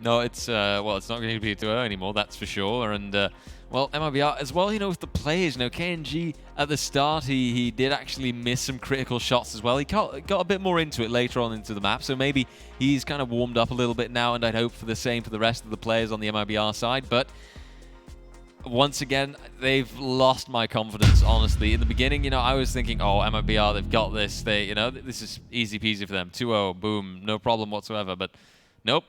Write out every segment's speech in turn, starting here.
No, it's well, it's not going to be a duo anymore, that's for sure. And well, MiBR as well, you know, with the players, you know, KNG at the start, he did actually miss some critical shots as well. He got a bit more into it later on into the map, so maybe he's kind of warmed up a little bit now, and I'd hope for the same for the rest of the players on the MiBR side. But once again, they've lost my confidence, honestly. In the beginning, you know, I was thinking, oh, MiBR, they've got this. You know, this is easy peasy for them. 2-0, boom, no problem whatsoever. But nope,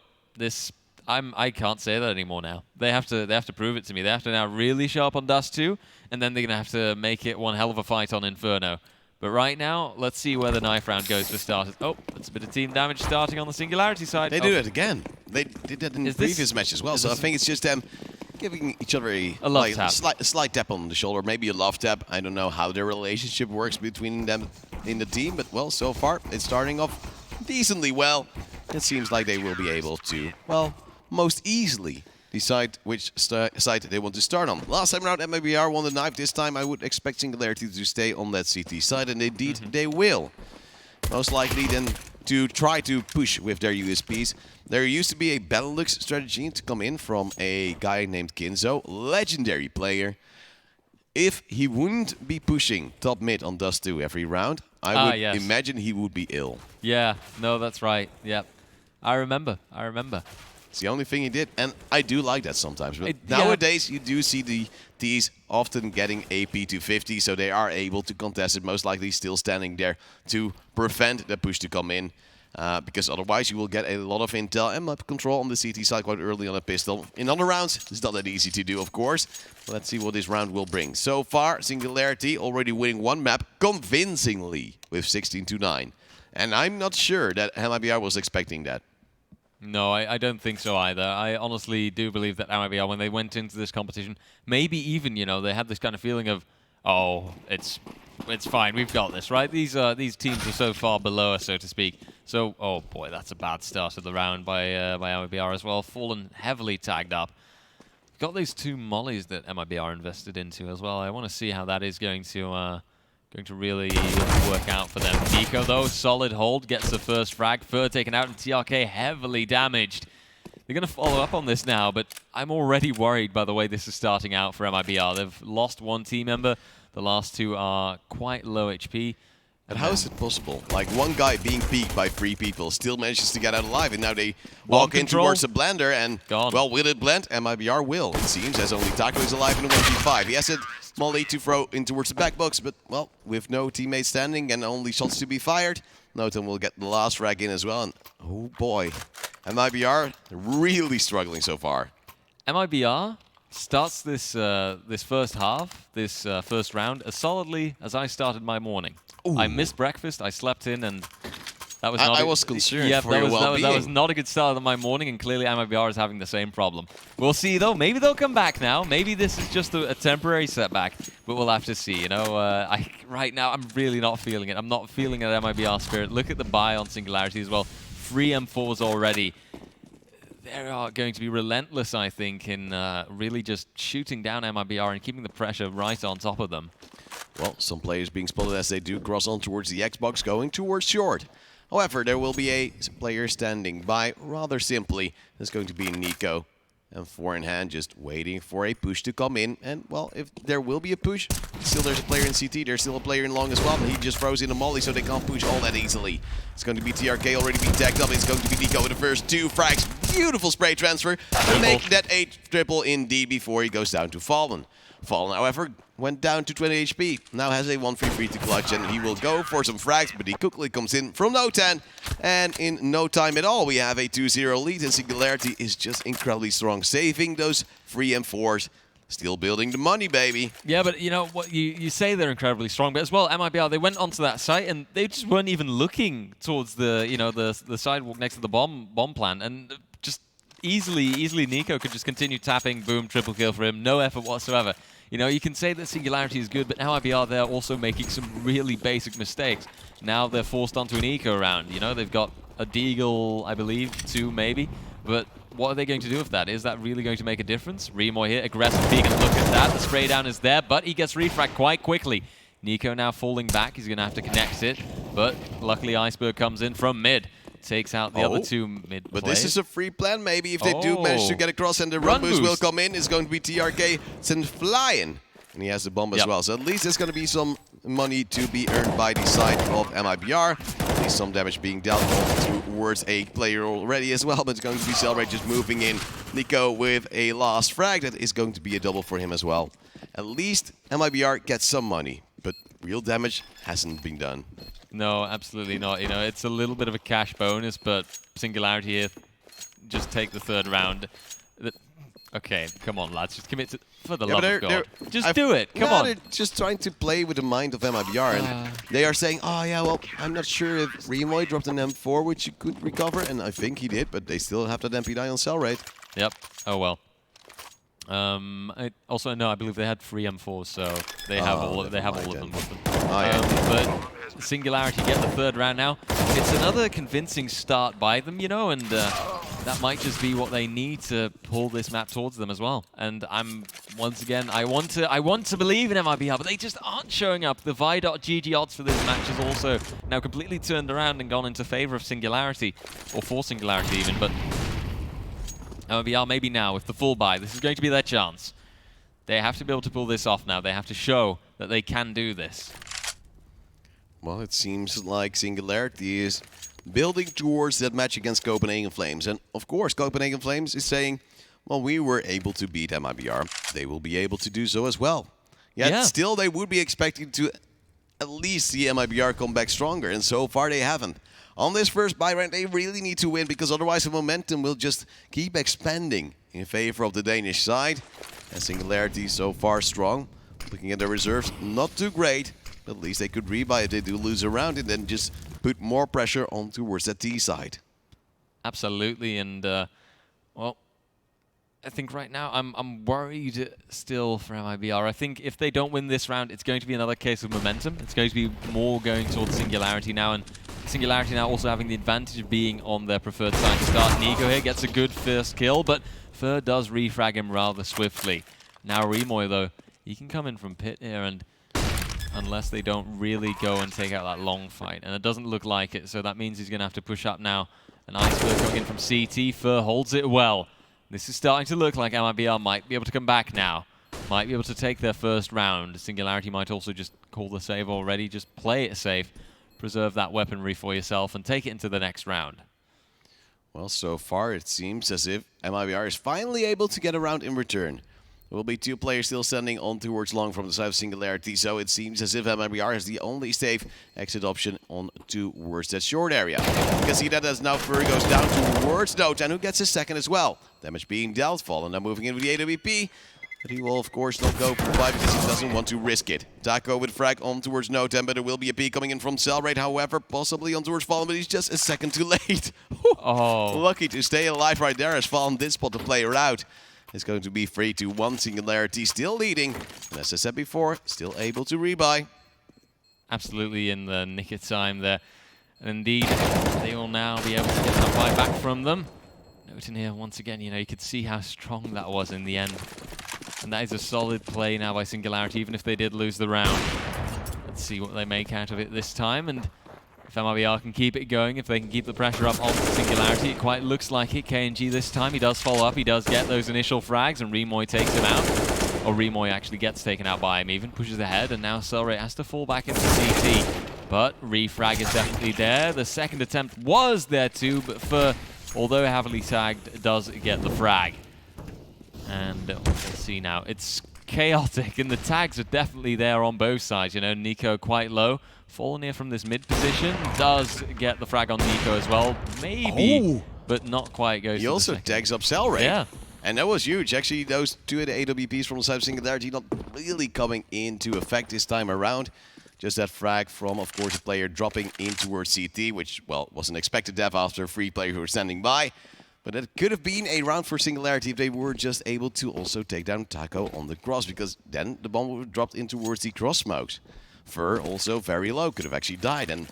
I can't say that anymore now. They have to prove it to me. They have to now really show up on Dust 2, and then they're going to have to make it one hell of a fight on Inferno. But right now, let's see where the knife round goes for starters. Oh, that's a bit of team damage starting on the Singularity side. They do it again. They did that in the previous match as well, so I think it's just them giving each other a slight tap on the shoulder, maybe a love tap. I don't know how their relationship works between them in the team, but well, so far it's starting off decently well. It seems like they will be able to, well, most easily decide which side they want to start on. Last time around, MiBR won the knife. This time I would expect Singularity to stay on that CT side, and indeed they will. Most likely then to try to push with their USPs. There used to be a Benelux strategy to come in from a guy named Kinzo, legendary player. If he wouldn't be pushing top mid on Dust 2 every round, I would imagine he would be ill. Yeah, no, that's right. Yeah, I remember. It's the only thing he did, and I do like that sometimes. But nowadays, you do see the Ts often getting AP to 50, so they are able to contest it, most likely still standing there to prevent the push to come in. Because otherwise you will get a lot of intel and map control on the CT side quite early on a pistol. In other rounds, it's not that easy to do, of course. Let's see what this round will bring. So far, Singularity already winning one map convincingly with 16-9. And I'm not sure that MiBR was expecting that. No, I don't think so either. I honestly do believe that MiBR, when they went into this competition, maybe even, you know, they had this kind of feeling of, oh, it's fine, we've got this, right? These teams are so far below us, so to speak. So, oh boy, that's a bad start of the round by MiBR as well. Fallen heavily tagged up. Got those two mollies that MiBR invested into as well. I want to see how that is going to really work out for them. Nico, though, solid hold, gets the first frag. Fur taken out, and TRK heavily damaged. They're going to follow up on this now, but I'm already worried by the way this is starting out for MiBR. They've lost one team member. The last two are quite low HP. And how is it possible? Like, one guy being peeked by 3 people still manages to get out alive, and now they walk in towards the blender, and, well, will it blend? MiBR will, it seems, as only Taco is alive in the 1v5. He has it molly to throw in towards the back box, but, well, with no teammates standing and only shots to be fired, Noten will get the last frag in as well, and oh boy. MiBR really struggling so far. MiBR starts this first half, this first round, as solidly as I started my morning. Ooh. I missed breakfast, I slept in, and that was not I was concerned for your well-being. That was not a good start of my morning, and clearly MiBR is having the same problem. We'll see, though. Maybe they'll come back now. Maybe this is just a temporary setback, but we'll have to see. You know, right now, I'm really not feeling it. I'm not feeling that MiBR spirit. Look at the buy on Singularity as well. 3 M4s already. They are going to be relentless, I think, in really just shooting down MiBR and keeping the pressure right on top of them. Well, some players being spotted as they do cross on towards the Xbox, going towards short. However, there will be a player standing by rather simply. It's going to be Nico. And 4 in hand, just waiting for a push to come in. And, well, if there will be a push, still there's a player in CT, there's still a player in long as well. And he just throws in a molly, so they can't push all that easily. It's going to be TRK already being tagged up. It's going to be Nico with the first 2 frags. Beautiful spray transfer to make that 8 triple indeed before he goes down to Fallen. Fallen, however, went down to 20 HP. Now has a 1-3-3 to clutch, and he will go for some frags, but he quickly comes in from Noten. And in no time at all, we have a 2-0 lead, and Singularity is just incredibly strong, saving those 3 M4s. Still building the money, baby. Yeah, but you know what? You say they're incredibly strong, but as well, MiBR, they went onto that site and they just weren't even looking towards the sidewalk next to the bomb plant, and just easily Nico could just continue tapping. Boom, triple kill for him. No effort whatsoever. You know, you can say that Singularity is good, but now MiBR, they're also making some really basic mistakes. Now they're forced onto an eco round. You know, they've got a Deagle, I believe, 2 maybe. But what are they going to do with that? Is that really going to make a difference? Remoy here, aggressive peek, and look at that. The spray down is there, but he gets refragged quite quickly. Nico now falling back. He's going to have to connect it, but luckily Iceberg comes in from mid. takes out the other two mid But players. this is a free plan, maybe, if they do manage to get across, and the run boost will come in. It's going to be TRK sent flying. And he has the bomb as well. So at least there's going to be some money to be earned by the side of MiBR. At least some damage being dealt towards a player already as well. But it's going to be Cellrate just moving in. Nico with a last frag. That is going to be a double for him as well. At least MiBR gets some money. But real damage hasn't been done. No, absolutely not. You know, it's a little bit of a cash bonus, but Singularity here, just take the third round. Okay, come on, lads. Just commit to... For the love of God. Just do it. Come on. They're just trying to play with the mind of MiBR. And they are saying, oh, yeah, well, I'm not sure if Remoy dropped an M4, which you could recover. And I think he did, but they still have that MP die on Cellrate. Yep. Oh, well. Also, no, I believe they had 3 M4s, so they have all of them with them. But Singularity get the third round now. It's another convincing start by them, you know, and that might just be what they need to pull this map towards them as well. And once again, I want to believe in MiBR, but they just aren't showing up. The Vi.GG odds for this match is also now completely turned around and gone into favor of Singularity, or for Singularity even, but MiBR maybe now with the full buy. This is going to be their chance. They have to be able to pull this off now. They have to show that they can do this. Well, it seems like Singularity is building towards that match against Copenhagen Flames. And of course, Copenhagen Flames is saying, well, we were able to beat MiBR. They will be able to do so as well. Yet still, they would be expecting to at least see MiBR come back stronger. And so far, they haven't. On this first buy round, they really need to win, because otherwise the momentum will just keep expanding in favor of the Danish side. And Singularity so far strong. Looking at their reserves, not too great. At least they could rebuy if they do lose a round and then just put more pressure on towards that T side. Absolutely, and well, I think right now I'm worried still for MiBR. I think if they don't win this round, it's going to be another case of momentum. It's going to be more going towards Singularity now, and Singularity now also having the advantage of being on their preferred side to start. Nico here gets a good first kill, but Fur does refrag him rather swiftly. Now Remoy though, he can come in from pit here, and unless they don't really go and take out that long fight. And it doesn't look like it, so that means he's going to have to push up now. An Iceberg coming in from CT. Fur holds it well. This is starting to look like MiBR might be able to come back now. Might be able to take their first round. Singularity might also just call the save already. Just play it safe. Preserve that weaponry for yourself and take it into the next round. Well, so far it seems as if MiBR is finally able to get a round in return. There will be 2 players still standing on towards long from the side of Singularity, so it seems as if MiBR is the only safe exit option on towards that short area. You can see that as now Fur goes down towards Notan, who gets his second as well. Damage being dealt, Fallen now moving in with the AWP, but he will of course not go for 5 because he doesn't want to risk it. Taco with frag on towards Notan, but there will be a peek coming in from Cellrate, however, possibly on towards Fallen, but he's just a second too late. Lucky to stay alive right there as Fallen did spot the player out. It's going to be 3-1, Singularity still leading. And as I said before, still able to rebuy. Absolutely in the nick of time there. And indeed, they will now be able to get that buy back from them. Noting here, once again, you know, you could see how strong that was in the end. And that is a solid play now by Singularity, even if they did lose the round. Let's see what they make out of it this time. And if MiBR can keep it going, if they can keep the pressure up on Singularity, it quite looks like it. KNG this time, he does follow up, he does get those initial frags, and Remoy takes him out. Or Remoy actually gets taken out by him even, pushes ahead, and now Cellrate has to fall back into CT. But refrag is definitely there. The second attempt was there too, but Fur, although heavily tagged, does get the frag. And we'll see now. It's chaotic, and the tags are definitely there on both sides. You know, Nico quite low. Fallen here from this mid position, does get the frag on Nico as well. Maybe, but not quite goes. He also tags up Cellrate. Yeah. And that was huge. Actually, those 2 of the AWPs from the side of Singularity not really coming into effect this time around. Just that frag from, of course, a player dropping in towards CT, which, well, was an expected death after 3 players who were standing by. But it could have been a round for Singularity if they were just able to also take down Taco on the cross, because then the bomb would have dropped in towards the cross smokes. Fur also very low, could have actually died, and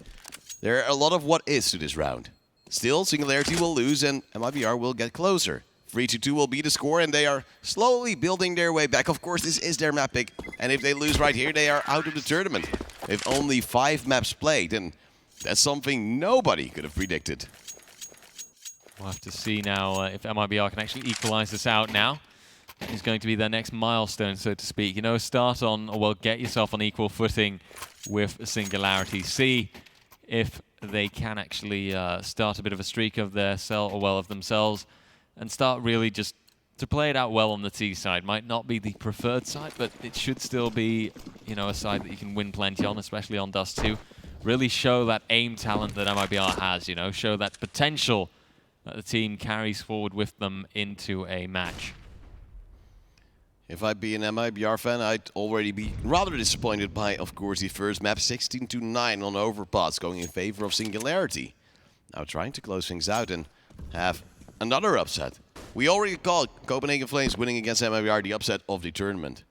there are a lot of what-ifs to this round. Still, Singularity will lose and MiBR will get closer. 3-2 will be the score, and they are slowly building their way back. Of course, this is their map pick, and if they lose right here, they are out of the tournament. With only 5 maps played, and that's something nobody could have predicted. We'll have to see now if MiBR can actually equalize this out now. Is going to be their next milestone, so to speak. You know, start on, or well, get yourself on equal footing with Singularity. See if they can actually start a bit of a streak of of themselves, and start really just to play it out well on the T side. Might not be the preferred side, but it should still be, you know, a side that you can win plenty on, especially on Dust 2. Really show that aim talent that MiBR has, you know, show that potential that the team carries forward with them into a match. If I'd be an MiBR fan, I'd already be rather disappointed by, of course, the first map 16-9 on Overpass, going in favor of Singularity. Now trying to close things out and have another upset. We already called Copenhagen Flames winning against MiBR the upset of the tournament.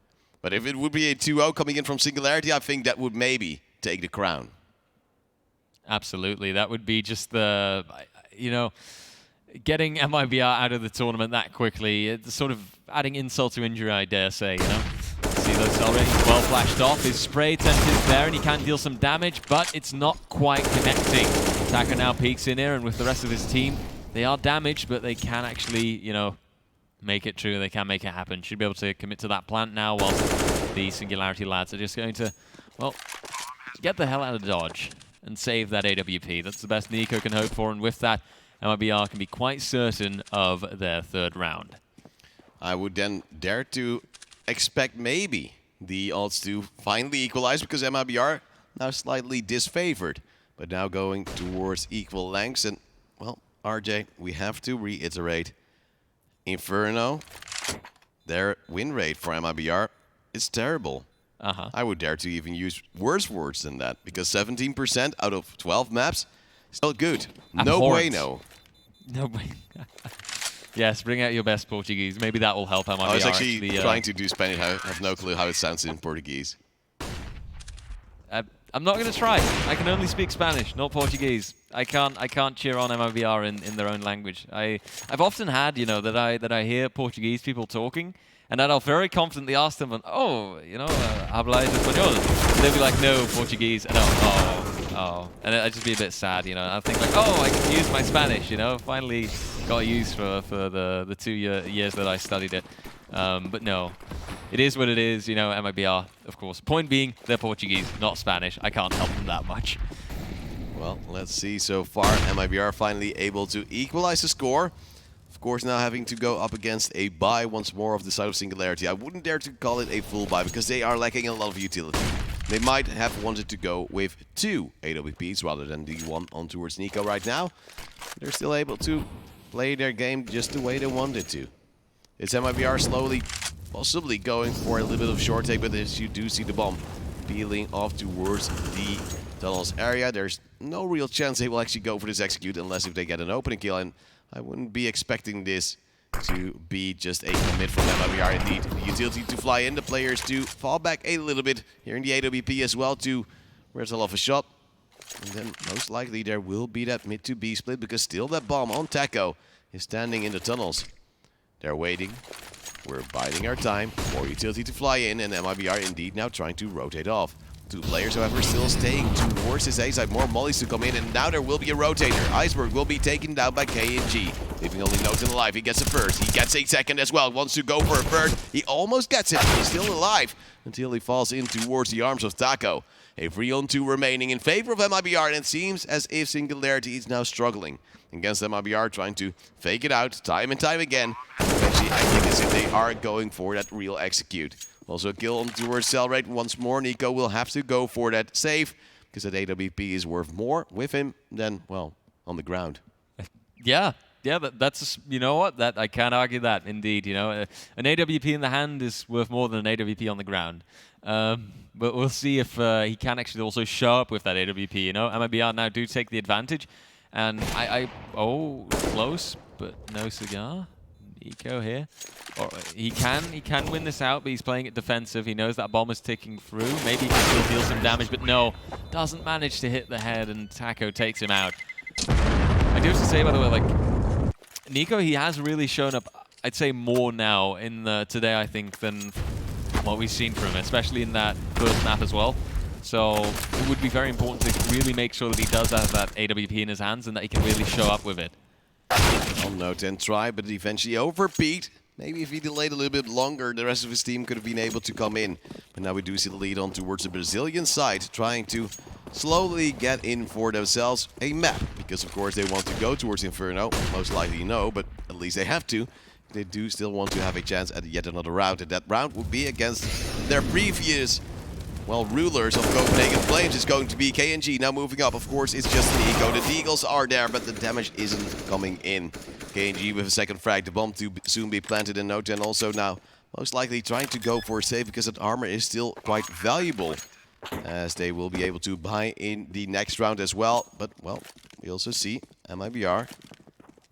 But if it would be a 2-0 coming in from Singularity, I think that would maybe take the crown. Absolutely. That would be just the, you know, getting MiBR out of the tournament that quickly, it's sort of adding insult to injury, I dare say, you know. See those already well flashed off. His spray attempt is there and he can deal some damage, but it's not quite connecting. Taco now peeks in here, and with the rest of his team, they are damaged, but they can actually, you know, make it true. They can make it happen. Should be able to commit to that plant now, whilst the Singularity lads are just going to, well, get the hell out of Dodge and save that AWP. That's the best Nico can hope for, and with that, MiBR can be quite certain of their third round. I would then dare to expect maybe the odds to finally equalize, because MiBR now slightly disfavored, but now going towards equal lengths. And, well, RJ, we have to reiterate, Inferno, their win rate for MiBR is terrible. I would dare to even use worse words than that, because 17% out of 12 maps is not good. No bueno. No way. Yes, bring out your best Portuguese. Maybe that will help MiBR. I was actually trying to do Spanish. I have no clue how it sounds in Portuguese. I'm not going to try. I can only speak Spanish, not Portuguese. I can't cheer on MiBR in their own language. I've often had, you know, that I hear Portuguese people talking, and that I'll very confidently ask them, oh, you know, habláis español? And they'll be like, no, Portuguese. And oh. And I'd just be a bit sad, you know. I think like, oh, I can use my Spanish, you know. Finally got used for the 2 years that I studied it. But no, it is what it is, you know, MiBR, of course. Point being, they're Portuguese, not Spanish. I can't help them that much. Well, let's see. So far, MiBR finally able to equalize the score. Of course, now having to go up against a buy once more of the side of Singularity. I wouldn't dare to call it a full buy, because they are lacking a lot of utility. They might have wanted to go with 2 AWPs rather than the one on towards Nico right now. They're still able to play their game just the way they wanted to. It's MiBR slowly, possibly going for a little bit of short take, but as you do see the bomb peeling off towards the tunnels area, there's no real chance they will actually go for this execute unless if they get an opening kill, and I wouldn't be expecting this to be just a commit from MiBR indeed. The utility to fly in, the players to fall back a little bit here in the AWP as well to wrestle off a shot. And then most likely there will be that mid to B split, because still that bomb on Taco is standing in the tunnels. They're waiting. We're biding our time. More utility to fly in, and MiBR indeed now trying to rotate off. 2 players, however, still staying towards his A side. More mollies to come in, and now there will be a rotator. Iceberg will be taken down by KNG. Leaving only Noten alive. He gets a first. He gets a second as well. Wants to go for a third. He almost gets it. He's still alive until he falls in towards the arms of Taco. A 3-on-2 remaining in favor of MiBR, and it seems as if Singularity is now struggling against MiBR, trying to fake it out time and time again. Eventually, I think as if they are going for that real execute. Also a kill on towards Cellrate once more. Nico will have to go for that save, because that AWP is worth more with him than, well, on the ground. Yeah, that's, you know what, that I can't argue that, indeed. You know, an AWP in the hand is worth more than an AWP on the ground. But we'll see if he can actually also show up with that AWP, you know. MiBR now do take the advantage, and oh, close, but no cigar. Nico here. Or he can win this out, but he's playing it defensive. He knows that bomb is ticking through. Maybe he can still deal some damage, but no, doesn't manage to hit the head, and Taco takes him out. I do have to say, by the way, like, Nico, he has really shown up, I'd say, more now in today, I think, than what we've seen from him, especially in that first map as well. So it would be very important to really make sure that he does have that AWP in his hands and that he can really show up with it. Well, Noten tried, but eventually overbeat. Maybe if he delayed a little bit longer, the rest of his team could have been able to come in. But now we do see the lead on towards the Brazilian side, trying to slowly get in for themselves a map. Because, of course, they want to go towards Inferno. Most likely no, but at least they have to. They do still want to have a chance at yet another round. And that round would be against their previous, well, rulers of Copenhagen Flames. Is going to be KNG. Now moving up, of course, it's just Nico. The Deagles are there, but the damage isn't coming in. KNG with a second frag. The bomb to soon be planted in Noten. Also now most likely trying to go for a save because that armor is still quite valuable. As they will be able to buy in the next round as well. But, well, we also see MiBR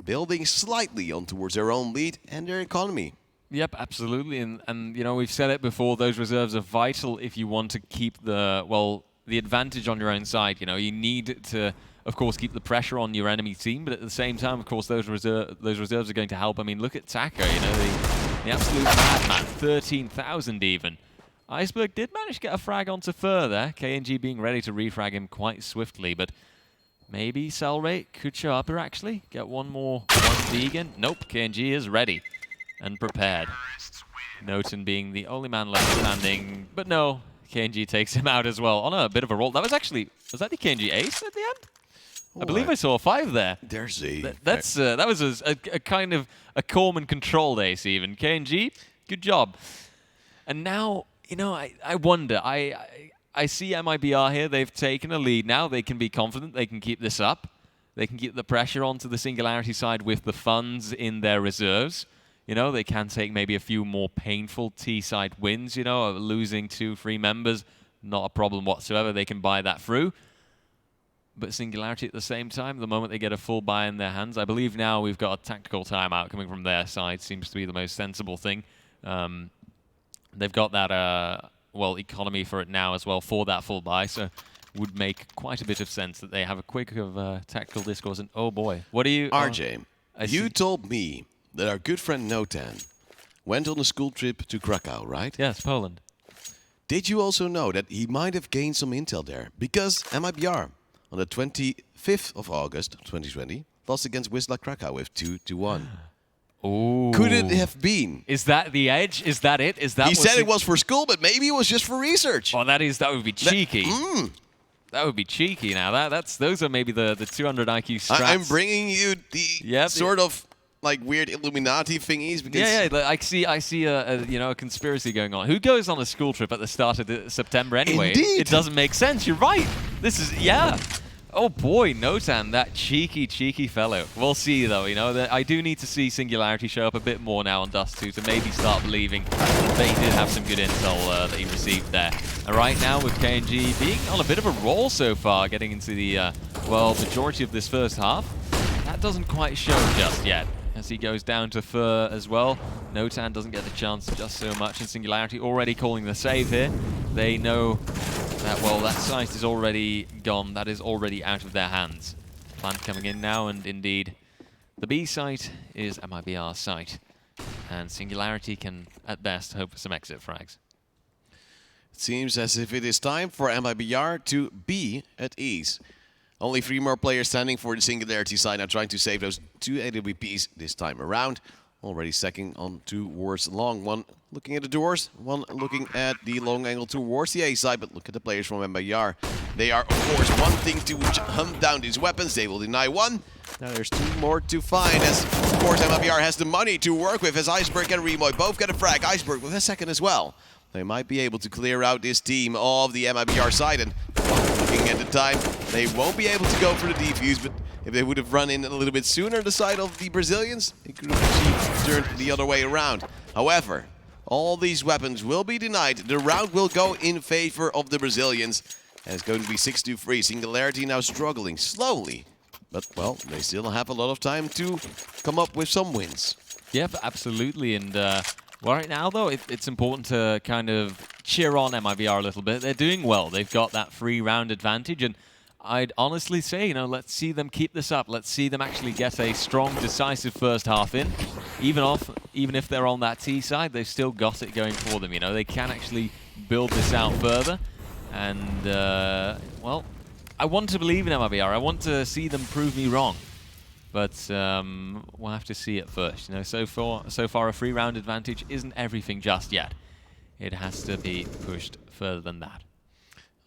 building slightly on towards their own lead and their economy. Yep, absolutely. And you know, we've said it before, those reserves are vital if you want to keep the, well, the advantage on your own side. You know, you need to, of course, keep the pressure on your enemy team, but at the same time, of course, those reserves are going to help. I mean, look at Taka, you know, the absolute madman, 13,000 even. Iceberg did manage to get a frag onto further, KNG being ready to refrag him quite swiftly, but maybe Cell Rate could show up here actually, get one more vegan. Nope, KNG is ready and prepared. Noten being the only man left standing, but no, KNG takes him out as well on a bit of a roll. That was actually, was that the KNG ace at the end? I believe I saw a 5 there. There's a... that was a kind of a calm and controlled ace even. KNG, good job. And now, you know, I wonder, I see MiBR here, they've taken a lead now, they can be confident, they can keep this up. They can keep the pressure onto the Singularity side with the funds in their reserves. You know, they can take maybe a few more painful T-side wins, you know, losing 2-3 members, not a problem whatsoever, they can buy that through. But Singularity at the same time, the moment they get a full buy in their hands, I believe now we've got a tactical timeout coming from their side, seems to be the most sensible thing. They've got that, well, economy for it now as well for that full buy, so would make quite a bit of sense that they have a quick of tactical discourse. And oh boy, what do you... RJ, you told me that our good friend Noten went on a school trip to Krakow, right? Yes, Poland. Did you also know that he might have gained some intel there? Because MiBR, on the 25th of August 2020, lost against Wisla Krakow with 2-1. Ooh. Could it have been? Is that the edge? Is that it? Is that? He said it was for school, but maybe it was just for research. Oh, that would be cheeky. That would be cheeky. Now those are maybe the 200 IQ strats. I'm bringing you the sort of like weird Illuminati thingies because I see a you know, a conspiracy going on. Who goes on a school trip at the start of September anyway? Indeed. It doesn't make sense. You're right. This is Oh boy, Noten, that cheeky fellow. We'll see though, you know, I do need to see Singularity show up a bit more now on Dust 2 to maybe start believing that he did have some good intel that he received there. And right now with KNG being on a bit of a roll so far, getting into the, well, majority of this first half, that doesn't quite show just yet. As he goes down to Fur as well. Noten doesn't get the chance just so much, and Singularity already calling the save here. They know that, well, that site is already gone. That is already out of their hands. Plant coming in now, and indeed, the B site is MiBR's site. And Singularity can, at best, hope for some exit frags. It seems as if it is time for MiBR to be at ease. Only 3 more players standing for the Singularity side now, trying to save those 2 AWPs this time around. Already second on towards long. One looking at the doors, one looking at the long angle towards the A side. But look at the players from MiBR. They are, of course, wanting to hunt down these weapons. They will deny one. Now there's 2 more to find, as, of course, MiBR has the money to work with, as Iceberg and Remoy both get a frag. Iceberg with a second as well. They might be able to clear out this team of the MiBR side, and looking at the time, they won't be able to go for the defuse, but if they would have run in a little bit sooner the side of the Brazilians, it could have turned the other way around. However, all these weapons will be denied. The round will go in favor of the Brazilians, and it's going to be 6-3. Singularity now struggling slowly, but, well, they still have a lot of time to come up with some wins. Yep, absolutely, and well, right now, though, it's important to kind of cheer on MiBR a little bit. They're doing well. They've got that 3-round advantage, and I'd honestly say, you know, let's see them keep this up. Let's see them actually get a strong, decisive first half in. Even if they're on that T side, they've still got it going for them, you know. They can actually build this out further, and, well, I want to believe in MiBR. I want to see them prove me wrong. But we'll have to see it first. You know, so far a 3-round advantage isn't everything just yet. It has to be pushed further than that.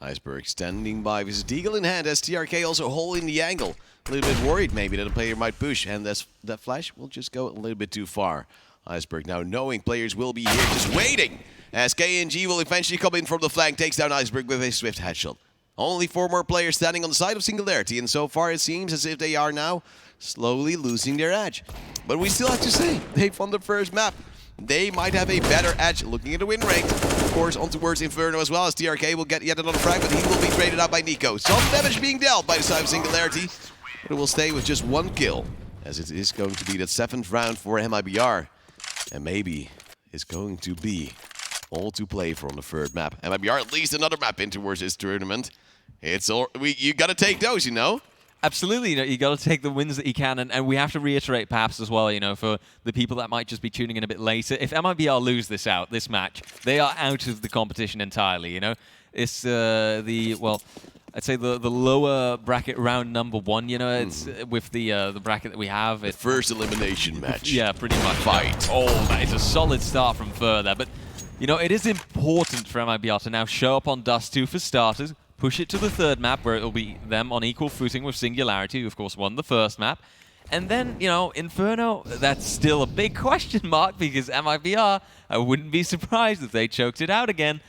Iceberg standing by with his deagle in hand as TRK also holding the angle. A little bit worried maybe that a player might push, and that flash will just go a little bit too far. Iceberg now knowing players will be here, just waiting as KNG will eventually come in from the flank, takes down Iceberg with a swift headshot. Only 4 more players standing on the side of Singularity, and so far it seems as if they are now slowly losing their edge. But we still have to say, they've won the first map. They might have a better edge looking at the win rate. Of course, on towards Inferno as well, as TRK will get yet another frag, but he will be traded out by Nico. Some damage being dealt by the side of Singularity, but it will stay with just 1 kill, as it is going to be the 7th round for MiBR. And maybe it's going to be all to play for on the 3rd map. MiBR at least another map in towards this tournament. You gotta take those, you know? Absolutely, you know, you got to take the wins that you can, and we have to reiterate perhaps as well, you know, for the people that might just be tuning in a bit later. If MiBR lose this match, they are out of the competition entirely, you know. It's I'd say the lower bracket round number 1, you know, it's with the bracket that we have. The first elimination match. Yeah, pretty much. Fight. Oh, that is a solid start from further, but, you know, it is important for MiBR to now show up on Dust 2 for starters, push it to the 3rd map, where it'll be them on equal footing with Singularity, who of course won the 1st map. And then, you know, Inferno, that's still a big question mark, because MiBR, I wouldn't be surprised if they choked it out again.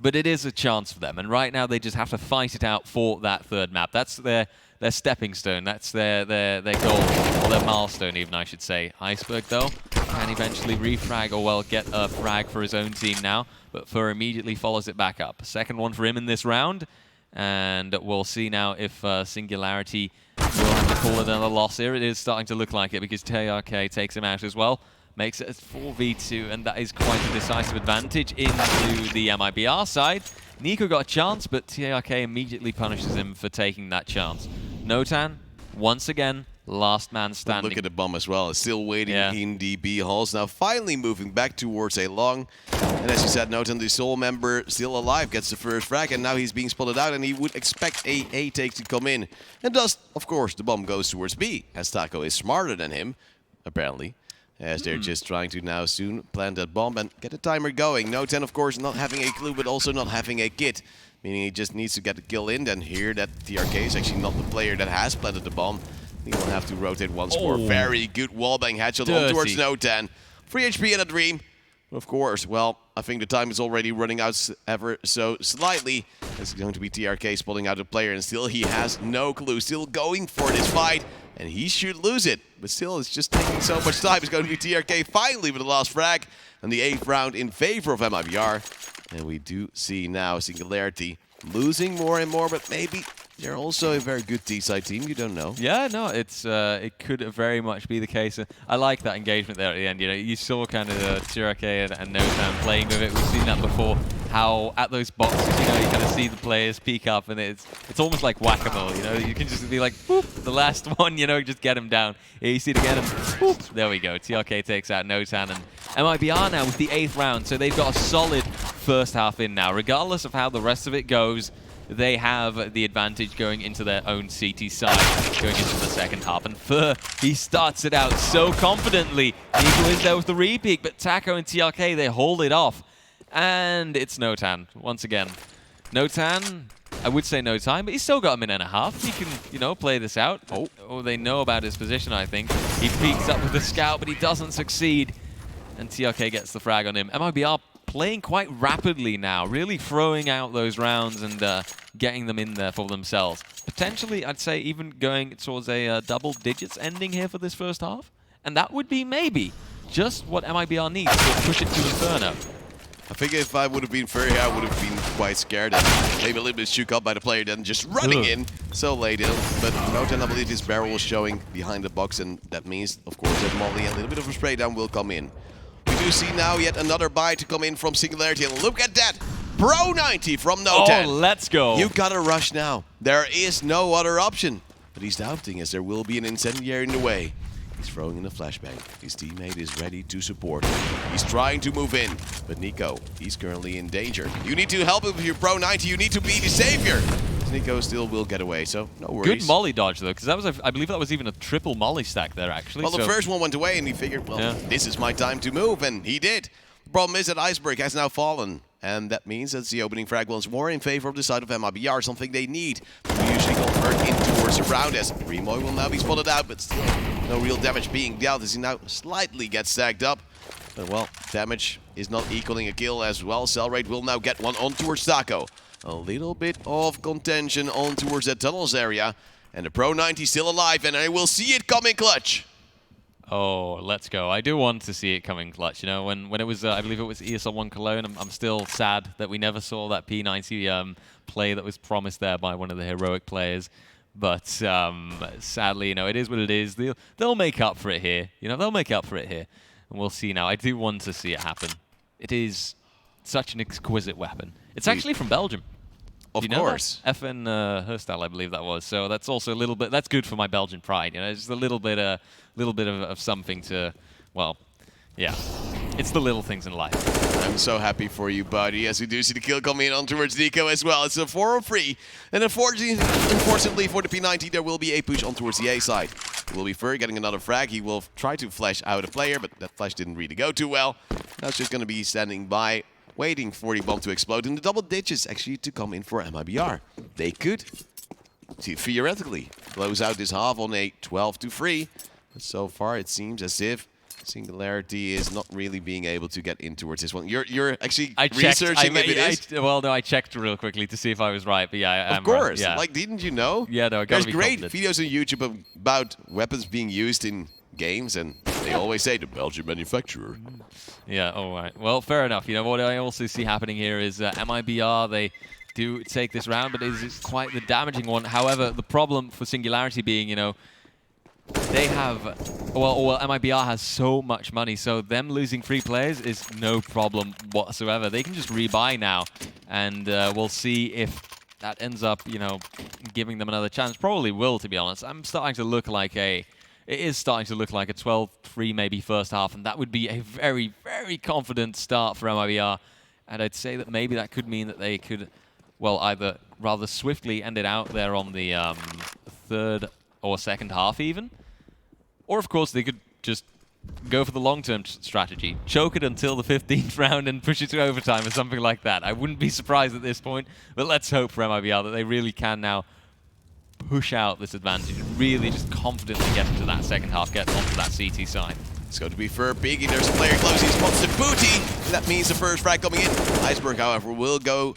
But it is a chance for them, and right now they just have to fight it out for that 3rd map. That's their stepping stone, that's their goal, or their milestone even, I should say. Iceberg, though, can eventually refrag, or well, get a frag for his own team now, but Fur immediately follows it back up. 2nd one for him in this round. And we'll see now if Singularity will have to call another loss here. It is starting to look like it, because TRK takes him out as well. Makes it a 4v2, and that is quite a decisive advantage into the MiBR side. Nico got a chance, but TRK immediately punishes him for taking that chance. Notan, once again, last man standing. Look at the bomb as well. It's still waiting in the B halls. Now finally moving back towards a long. And as you said, Notan, the sole member still alive, gets the first frag, and now he's being spotted out, and he would expect a take to come in. And thus, of course, the bomb goes towards B, as Taco is smarter than him, apparently. As they're just trying to now soon plant that bomb and get the timer going. Notan, of course, not having a clue, but also not having a kit. Meaning he just needs to get the kill in. Then here that TRK is actually not the player that has planted the bomb. He will have to rotate once more. Very good wallbang headshot on towards Notan. 3 HP and a dream. Of course, well, I think the time is already running out ever so slightly. It's going to be TRK spotting out a player, and still he has no clue. Still going for this fight, and he should lose it. But still, it's just taking so much time. It's going to be TRK finally with the last frag, and the 8th round in favor of MiBR. And we do see now Singularity losing more and more, but maybe they're also a very good T-side team. You don't know. Yeah, no, it could very much be the case. I like that engagement there at the end. You know, you saw kind of TRK and Notan playing with it. We've seen that before. How at those boxes, you know, you kind of see the players peek up, and it's almost like whack-a-mole. You know, you can just be like, whoop, the last one, you know, just get him down. Here you see it again, and whoop, there we go. TRK takes out Notan, and MiBR now with the 8th round, so they've got a solid first half in now. Regardless of how the rest of it goes, they have the advantage going into their own CT side, going into the 2nd half. And Fur, he starts it out so confidently. Nico is there with the repeat, but Taco and TRK, they hold it off. And it's Notan, once again. Notan, I would say no time, but he's still got a minute and a half. He can, you know, play this out. Oh, they know about his position, I think. He peeks up with the scout, but he doesn't succeed. And TRK gets the frag on him. MiBR playing quite rapidly now, really throwing out those rounds and getting them in there for themselves. Potentially, I'd say even going towards a double digits ending here for this first half. And that would be maybe just what MiBR needs to push it to Inferno. I think if I would have been Furry, I would have been quite scared and maybe a little bit shook up by the player then just running in so late in. But Notan, I believe his barrel was showing behind the box, and that means, of course, that Molly and a little bit of a spray down will come in. We do see now yet another buy to come in from Singularity, and look at that! Pro 90 from Notan. Oh, let's go. You gotta rush now. There is no other option. But he's doubting, as there will be an incendiary in the way. He's throwing in a flashbang. His teammate is ready to support. He's trying to move in, but Nico, he's currently in danger. You need to help him with your Pro 90. You need to be the savior. Nico still will get away, so no worries. Good molly dodge, though, because that was, I believe that was even a triple molly stack there, actually. Well, the first one went away, and he figured, well, this is my time to move, and he did. The problem is that Iceberg has now fallen, and that means that the opening frag once more in favor of the side of MiBR, something they need. We usually convert in towards around as Remoy will now be spotted out, but still no real damage being dealt as he now slightly gets stacked up. But well, damage is not equaling a kill as well. Cellrate will now get one on towards Taco. A little bit of contention on towards that tunnels area. And the Pro 90 still alive, and I will see it coming clutch. Oh, let's go. I do want to see it coming clutch. You know, when it was, I believe it was ESL 1 Cologne, I'm still sad that we never saw that P90 play that was promised there by one of the heroic players. But sadly, you know, it is what it is. They'll make up for it here. You know, they'll make up for it here. And we'll see now. I do want to see it happen. It is such an exquisite weapon. It's actually from Belgium. Of course. FN Herstal, I believe that was. So that's also a little bit. That's good for my Belgian pride. You know, it's just a little bit of something to. Well, yeah. It's the little things in life. I'm so happy for you, buddy, as we do see the kill coming in on towards Nico as well. It's a 4-on-3, and unfortunately for the P90, there will be a push on towards the A side. It will be Fur getting another frag. He will try to flash out a player, but that flash didn't really go too well. Now it's just going to be standing by, waiting for the bomb to explode, and the double ditches actually to come in for MiBR. They could, theoretically, close out this half on a 12-3, but so far it seems as if Singularity is not really being able to get in towards this one. You're actually researching if it is? Well, no, I checked real quickly to see if I was right, but yeah, I am. Of course. Right. Yeah. Like, didn't you know? Yeah, no, I gotta be There's great confident. videos on YouTube about weapons being used in games, and they always say the Belgian manufacturer. Yeah, all right. Well, fair enough. You know, what I also see happening here is MiBR, they do take this round, but it is quite the damaging one. However, the problem for Singularity being, you know, they have, well, MiBR has so much money, so them losing 3 players is no problem whatsoever. They can just rebuy now, and we'll see if that ends up, you know, giving them another chance. Probably will, to be honest. It is starting to look like a 12-3 maybe first half, and that would be a very, very confident start for MiBR. And I'd say that maybe that could mean that they could, well, either rather swiftly end it out there on the third or second half even. Or, of course, they could just go for the long-term strategy. Choke it until the 15th round and push it to overtime or something like that. I wouldn't be surprised at this point, but let's hope for MiBR that they really can now push out this advantage and really just confidently get into that second half, get onto that CT side. It's going to be for Biggie. There's a player close. He spots the booty. That means the first frag coming in. Iceberg, however, will go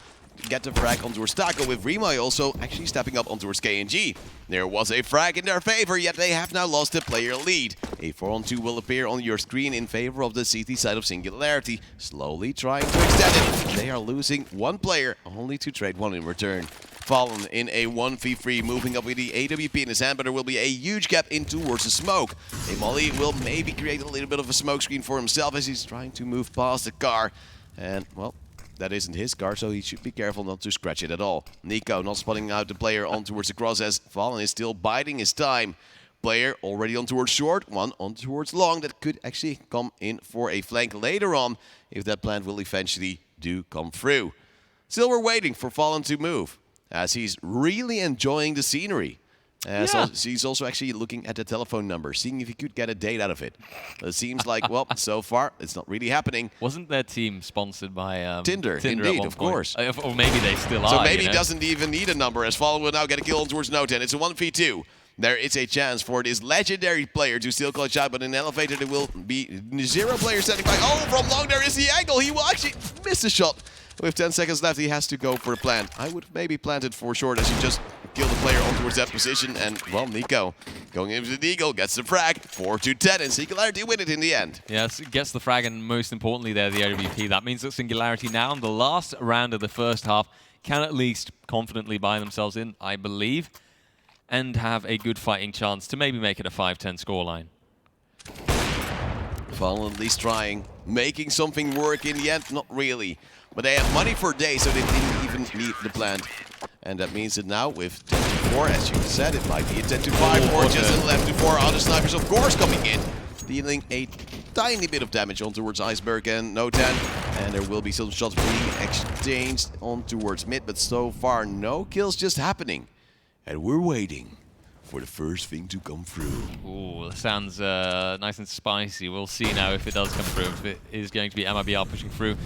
get the frag on towards Taco, with Remoy also actually stepping up on towards KNG. There was a frag in their favor, yet they have now lost the player lead. A 4-on-2 will appear on your screen in favor of the CT side of Singularity, slowly trying to extend it. They are losing 1 player, only to trade 1 in return. Fallen in a 1v3, moving up with the AWP in his hand, but there will be a huge gap in towards the smoke. A Molly will maybe create a little bit of a smoke screen for himself as he's trying to move past the car. And, well, that isn't his car, so he should be careful not to scratch it at all. Nico not spotting out the player on towards the cross as Fallen is still biding his time. Player already on towards short, 1 on towards long. That could actually come in for a flank later on if that plant will eventually do come through. Still, we're waiting for Fallen to move as he's really enjoying the scenery. So he's also actually looking at the telephone number, seeing if he could get a date out of it. It seems like, well, so far, it's not really happening. Wasn't their team sponsored by Tinder indeed, of course. Or maybe they still are. So maybe he doesn't even need a number, as Fallen will now get a kill on towards No10. It's a 1v2. There is a chance for this legendary player to still clutch out, but in elevator there will be 0 players standing by. Oh, from long there is the angle. He will actually miss the shot. With 10 seconds left, he has to go for a plant. I would have maybe planted for short as he just killed the player on towards that position. And, well, Nico going into the Eagle, gets the frag, 4-10, and Singularity win it in the end. Yes, gets the frag, and most importantly there, the AWP. That means that Singularity now, in the last round of the first half, can at least confidently buy themselves in, I believe, and have a good fighting chance to maybe make it a 5-10 scoreline. Fallen at least trying, making something work in the end, not really. But they have money for days, so they didn't even need the plant. And that means that now with 10-4, as you said, it might be a 10-5 or just a 11-4. Other snipers, of course, coming in. dealing a tiny bit of damage on towards Iceberg and No10. And there will be some shots being exchanged on towards mid, but so far no kills just happening. And we're waiting for the first thing to come through. Ooh, that sounds nice and spicy. We'll see now if it does come through, if it is going to be MiBR pushing through.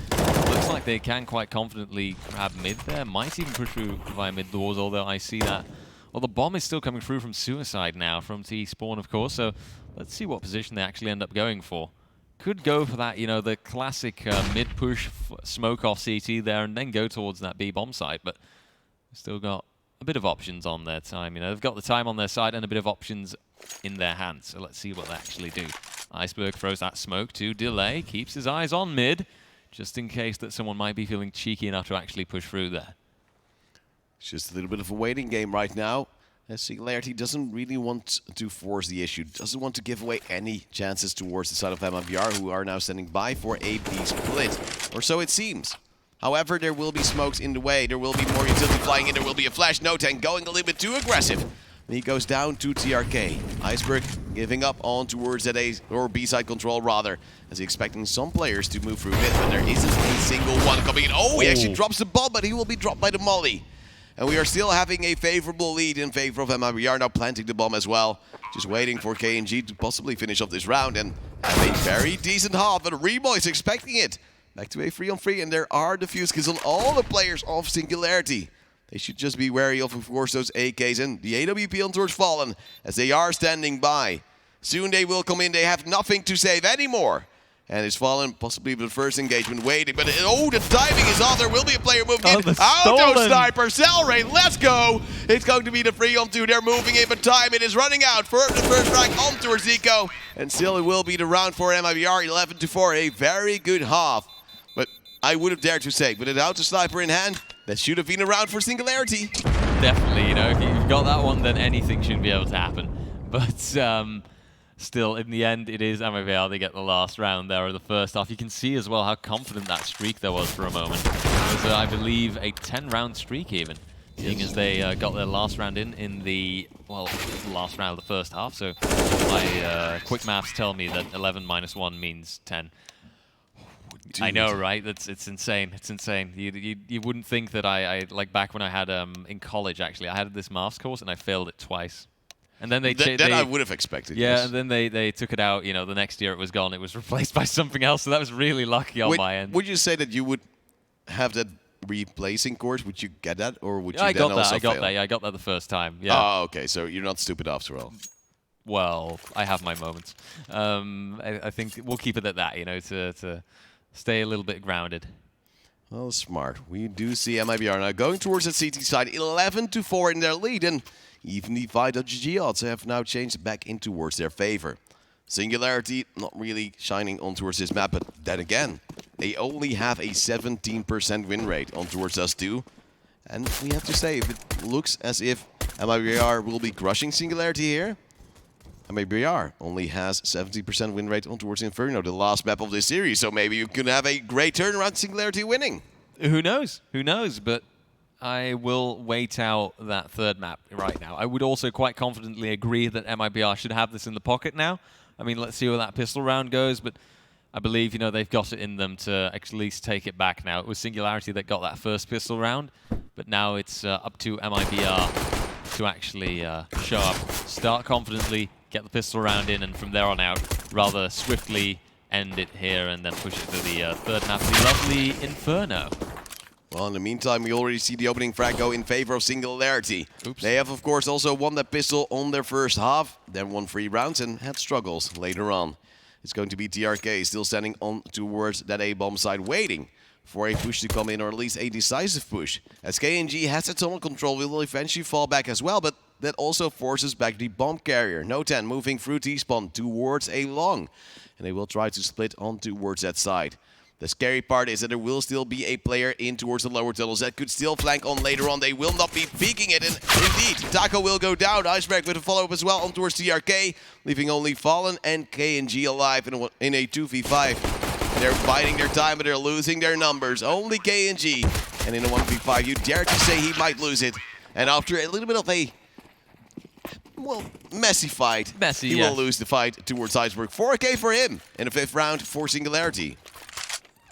Looks like they can quite confidently grab mid there. Might even push through via mid doors, although I see that. Well, the bomb is still coming through from Suicide now, from T-Spawn, of course. So let's see what position they actually end up going for. Could go for that, you know, the classic mid-push smoke off CT there and then go towards that B-bomb site. But still got a bit of options on their time. You know, they've got the time on their side and a bit of options in their hands. So let's see what they actually do. Iceberg throws that smoke to delay, keeps his eyes on mid, just in case that someone might be feeling cheeky enough to actually push through there. It's just a little bit of a waiting game right now. As Singularity doesn't really want to force the issue, doesn't want to give away any chances towards the side of MiBR, who are now standing by for a B split. Or so it seems. However, there will be smokes in the way, there will be more utility flying in, there will be a flash. No10 going a little bit too aggressive. And he goes down to TRK. Iceberg giving up on towards that A, or B side control rather, as he's expecting some players to move through mid, but there isn't a single one coming in. Oh, he actually drops the bomb, but he will be dropped by the molly. And we are still having a favorable lead in favor of MiBR, now planting the bomb as well. Just waiting for KNG to possibly finish off this round and have a very decent half, but Remo is expecting it. Back to a 3-on-3, and there are defuse kills on all the players of Singularity. They should just be wary of course, those AKs and the AWP on towards Fallen, as they are standing by. Soon they will come in, they have nothing to save anymore. And it's Fallen, possibly the first engagement, waiting. But oh, the timing is off. There will be a player moving in. Auto sniper, Cellray, let's go. It's going to be the 3-on-2. They're moving in, but time it is running out for the first frag on towards Zico. And still it will be the round for MiBR, 11-4. A very good half. But I would have dared to say, with an auto sniper in hand, that should have been a round for Singularity. Definitely, you know, if you've got that one, then anything should be able to happen. But still, in the end, it is MiBR. They get the last round there, or the first half. You can see as well how confident that streak there was for a moment. It was, I believe, a 10-round streak even, seeing as they got their last round in the, well, the last round of the first half. So my quick maths tell me that 11 minus 1 means 10. Dude. I know, right? It's insane. It's insane. You wouldn't think that I like back when I had in college. Actually, I had this maths course and I failed it twice. And then they I would have expected. Yeah, yes. And then they took it out. You know, the next year it was gone. It was replaced by something else. So that was really lucky on my end. Would you say that you would have that replacing course? Would you get that, or would you I then got that. also I got fail? that. Yeah, I got that the first time. Yeah. Oh, okay. So you're not stupid after all. Well, I have my moments. I think we'll keep it at that. You know, to stay a little bit grounded. Well, smart. We do see MiBR now going towards the CT side, 11-4 in their lead, and even the Fight.GG odds have now changed back in towards their favor. Singularity not really shining on towards this map, but then again, they only have a 17% win rate on towards us too. And we have to say, if it looks as if MiBR will be crushing Singularity here, MiBR only has 70% win rate on towards Inferno, the last map of this series. So maybe you could have a great turnaround, Singularity winning. Who knows? Who knows? But I will wait out that third map right now. I would also quite confidently agree that MiBR should have this in the pocket now. I mean, let's see where that pistol round goes, but I believe, you know, they've got it in them to at least take it back now. It was Singularity that got that first pistol round, but now it's up to MiBR to actually show up, start confidently, get the pistol round in, and from there on out, rather swiftly end it here and then push it to the third map, the lovely Inferno. Well, in the meantime, we already see the opening frag go in favor of Singularity. Oops. They have, of course, also won that pistol on their first half, then won 3 rounds and had struggles later on. It's going to be TRK still standing on towards that A-bomb side, waiting for a push to come in, or at least a decisive push. As KNG has a tunnel control, will eventually fall back as well, but that also forces back the bomb carrier. No10 moving through T-spawn towards a long, and they will try to split on towards that side. The scary part is that there will still be a player in towards the lower tunnels that could still flank on later on. They will not be peeking it, and indeed, Taco will go down. Iceberg with a follow-up as well on towards TRK, leaving only Fallen and KNG alive in a 2v5. They're biding their time, but they're losing their numbers. Only KNG, and in a 1v5, you dare to say he might lose it. And after a little bit of a well, messy fight. Messy, He yeah. will lose the fight towards Iceberg. 4K for him in the 5th round for Singularity.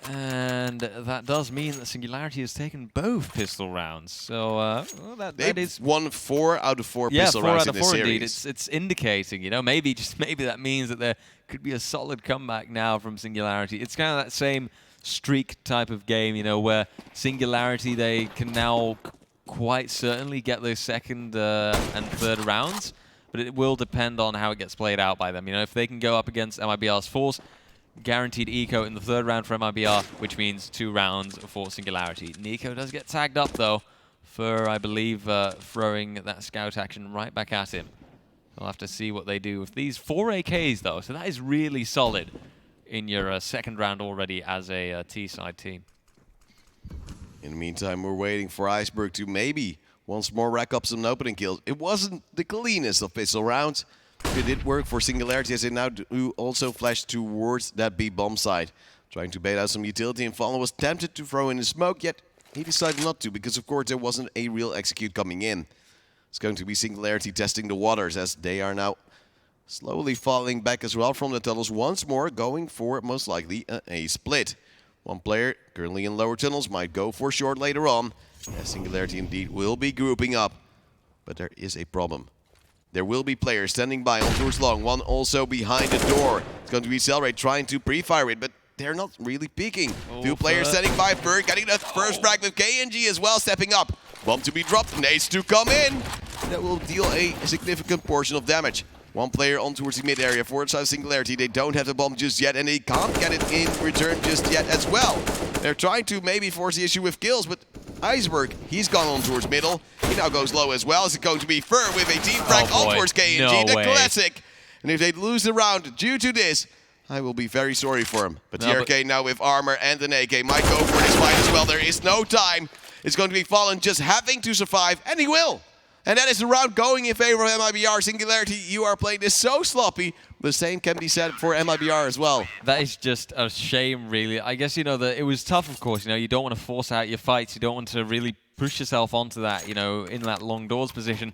And that does mean that Singularity has taken both pistol rounds. So well, that They've is won 4 out of 4 yeah, pistol 4 rounds out in of this 4 series. indeed. It's indicating, you know, maybe that means that there could be a solid comeback now from Singularity. It's kind of that same streak type of game, you know, where Singularity, they can now quite certainly get those 2nd and 3rd rounds, but it will depend on how it gets played out by them. You know, if they can go up against MiBR's Force, guaranteed eco in the 3rd round for MiBR, which means 2 rounds for Singularity. Nico does get tagged up, though, for, I believe, throwing that scout action right back at him. We'll have to see what they do with these 4 AKs, though, so that is really solid in your 2nd round already as a T-side team. In the meantime, we're waiting for Iceberg to maybe once more rack up some opening kills. It wasn't the cleanest of pistol rounds. It did work for Singularity as they now do also flash towards that B bomb side. Trying to bait out some utility, and Fallen was tempted to throw in the smoke, yet he decided not to because, of course, there wasn't a real execute coming in. It's going to be Singularity testing the waters as they are now slowly falling back as well from the tunnels. Once more going for, most likely, a split. One player currently in lower tunnels might go for short later on. As Singularity indeed will be grouping up. But there is a problem. There will be players standing by on towards long. One also behind the door. It's going to be Cellrate trying to pre-fire it, but they're not really peeking. Oh, 2 players standing by. Berg getting the first frag with KNG as well, stepping up. Bomb to be dropped. Nades to come in. That will deal a significant portion of damage. 1 player on towards the mid area for the side of Singularity. They don't have the bomb just yet, and they can't get it in return just yet as well. They're trying to maybe force the issue with kills, but Iceberg, he's gone on towards middle. He now goes low as well. Is it going to be Fur with a team frag on towards KNG, No the way. classic. And if they lose the round due to this, I will be very sorry for him. But TRK now with armor and an AK might go for this fight as well. There is no time. It's going to be Fallen just having to survive, and he will. And that is the round going in favor of MiBR. Singularity, you are playing this so sloppy. The same can be said for MiBR as well. That is just a shame, really. I guess, you know, that it was tough, of course. You know, you don't want to force out your fights. You don't want to really push yourself onto that, you know, in that long doors position.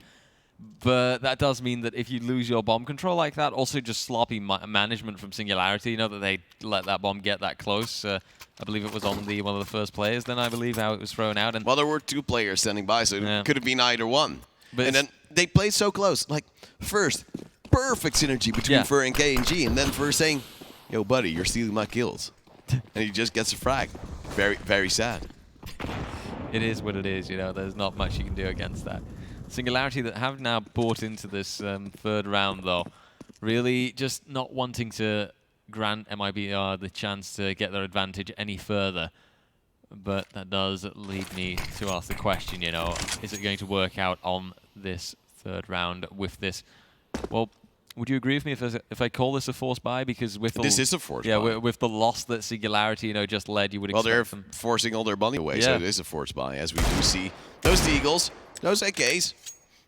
But that does mean that if you lose your bomb control like that, also just sloppy management from Singularity, you know, that they let that bomb get that close. I believe it was on one of the first players, then I believe how it was thrown out. And well, there were 2 players standing by, so it could have been either one. But and then they played so close. Like, first, perfect synergy between Fur and KNG, and then Fur saying, yo, buddy, you're stealing my kills. And he just gets a frag. Very, very sad. It is what it is, you know, there's not much you can do against that. Singularity that have now bought into this 3rd round, though, really just not wanting to grant MiBR the chance to get their advantage any further. But that does lead me to ask the question, you know, is it going to work out on this 3rd round with this? Well, would you agree with me if I call this a forced buy? Because with this is a forced buy. Yeah, with the loss that Singularity, you know, just led, you would expect they're them. forcing all their money away, so it is a forced buy, as we do see those Deagles, those AKs,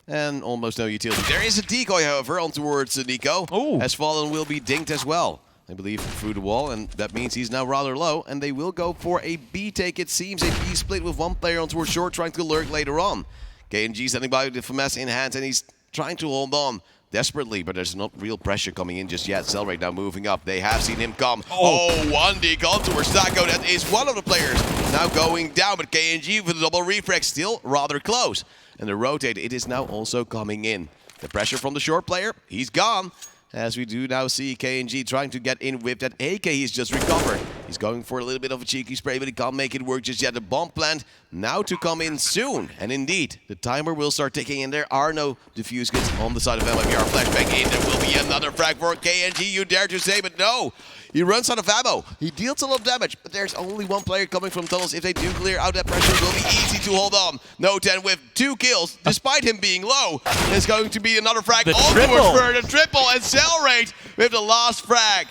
and almost no utility. There is a decoy, however, on towards Nico, as Fallen will be dinked as well. I believe through the wall, and that means he's now rather low, and they will go for a B take, it seems. A B split with 1 player on towards short, trying to lurk later on. KNG standing by with the finesse in hand, and he's trying to hold on desperately, but there's not real pressure coming in just yet. Cellrate now moving up. They have seen him come. One decal towards Taco. That is one of the players now going down, but KNG with a double refract still rather close. And the rotate, it is now also coming in. The pressure from the short player, he's gone. As we do now see KNG trying to get in with that AK he's just recovered. He's going for a little bit of a cheeky spray, but he can't make it work just yet. The bomb plant now to come in soon. And indeed, the timer will start ticking, and there are no defuse kits on the side of MiBR. Flashbang in, there will be another frag for KNG, you dare to say, but no. He runs out of ammo. He deals a lot of damage, but there's only 1 player coming from tunnels. If they do clear out that pressure, it will be easy to hold on. No 10 with 2 kills, despite him being low. There's going to be another frag on towards Fur, the triple, and Cellrate with the last frag.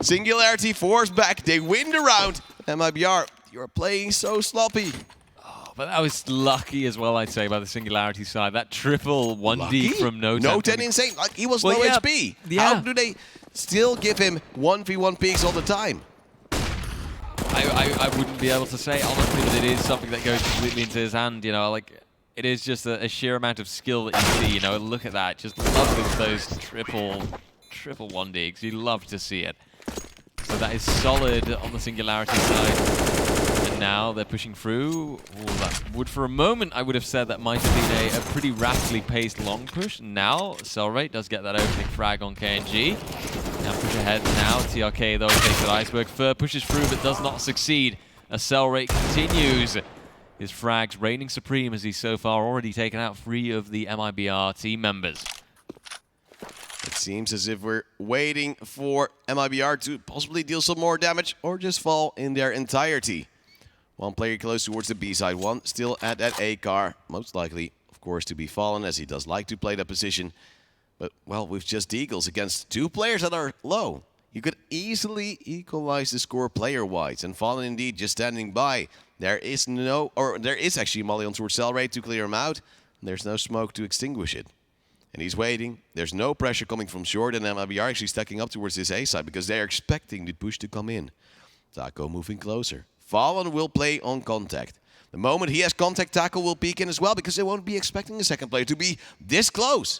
Singularity forced back. They win the round. MiBR, you're playing so sloppy. But that was lucky as well, I'd say, by the Singularity side. That triple 1D from No 10. No 10 insane. Like, he was low HP. How do they still give him 1v1 peaks all the time? I wouldn't be able to say, honestly, that it is something that goes completely into his hand. You know, like, it is just a sheer amount of skill that you see. You know, look at that. Just love those triple one digs. You love to see it. So that is solid on the Singularity side. And now they're pushing through. Ooh, that would, for a moment, I would have said that might have been a pretty rapidly paced long push. Now, Cellrate does get that opening frag on KNG. Now push ahead now. TRK, though, takes that Iceberg. Fur pushes through, but does not succeed. As Cellrate continues his frags, reigning supreme as he's so far already taken out 3 of the MiBR team members. It seems as if we're waiting for MiBR to possibly deal some more damage or just fall in their entirety. One player close towards the B side, one still at that A car. Most likely, of course, to be fallen, as he does like to play that position. But, well, with just Eagles against 2 players that are low, you could easily equalize the score player-wise. And Fallen indeed just standing by. There is actually Molly on towards Cellrate to clear him out. There's no smoke to extinguish it. And he's waiting. There's no pressure coming from short, and MiBR actually stacking up towards this A side because they're expecting the push to come in. Taco moving closer. Fallen will play on contact. The moment he has contact, Taco will peek in as well because they won't be expecting the second player to be this close.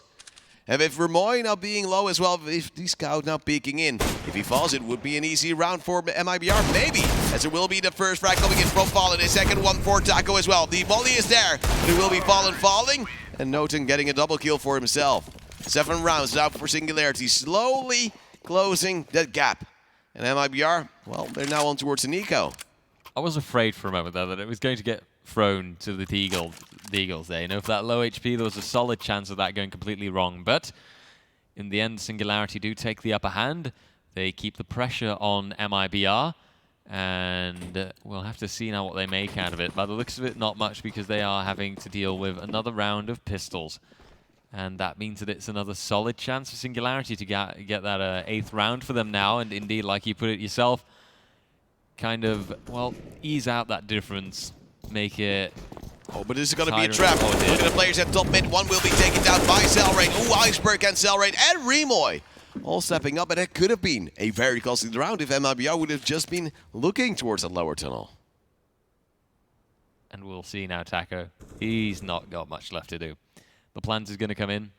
And with Vermoy now being low as well, if the scout now peeking in, if he falls, it would be an easy round for MiBR, maybe, as it will be the first frag coming in from Fallen, a second one for Taco as well. The volley is there, but it will be Fallen falling, and Noten getting a double kill for himself. 7 rounds now for Singularity, slowly closing that gap. And MiBR, well, they're now on towards the Nico. I was afraid for a moment, though, that it was going to get thrown to the Eagles there. You know, for that low HP, there was a solid chance of that going completely wrong. But in the end, Singularity do take the upper hand. They keep the pressure on MiBR. And we'll have to see now what they make out of it. By the looks of it, not much, because they are having to deal with another round of pistols. And that means that it's another solid chance for Singularity to get that 8th round for them now. And indeed, like you put it yourself, kind of, well, ease out that difference. Make it... Oh, but this is going to be a trap. Look at the players at top mid. One will be taken down by Cellrate. Ooh, Iceberg and Cellrate and Remoy all stepping up. And that could have been a very costly round if MiBR would have just been looking towards that lower tunnel. And we'll see now, Taco. He's not got much left to do. The plant is going to come in.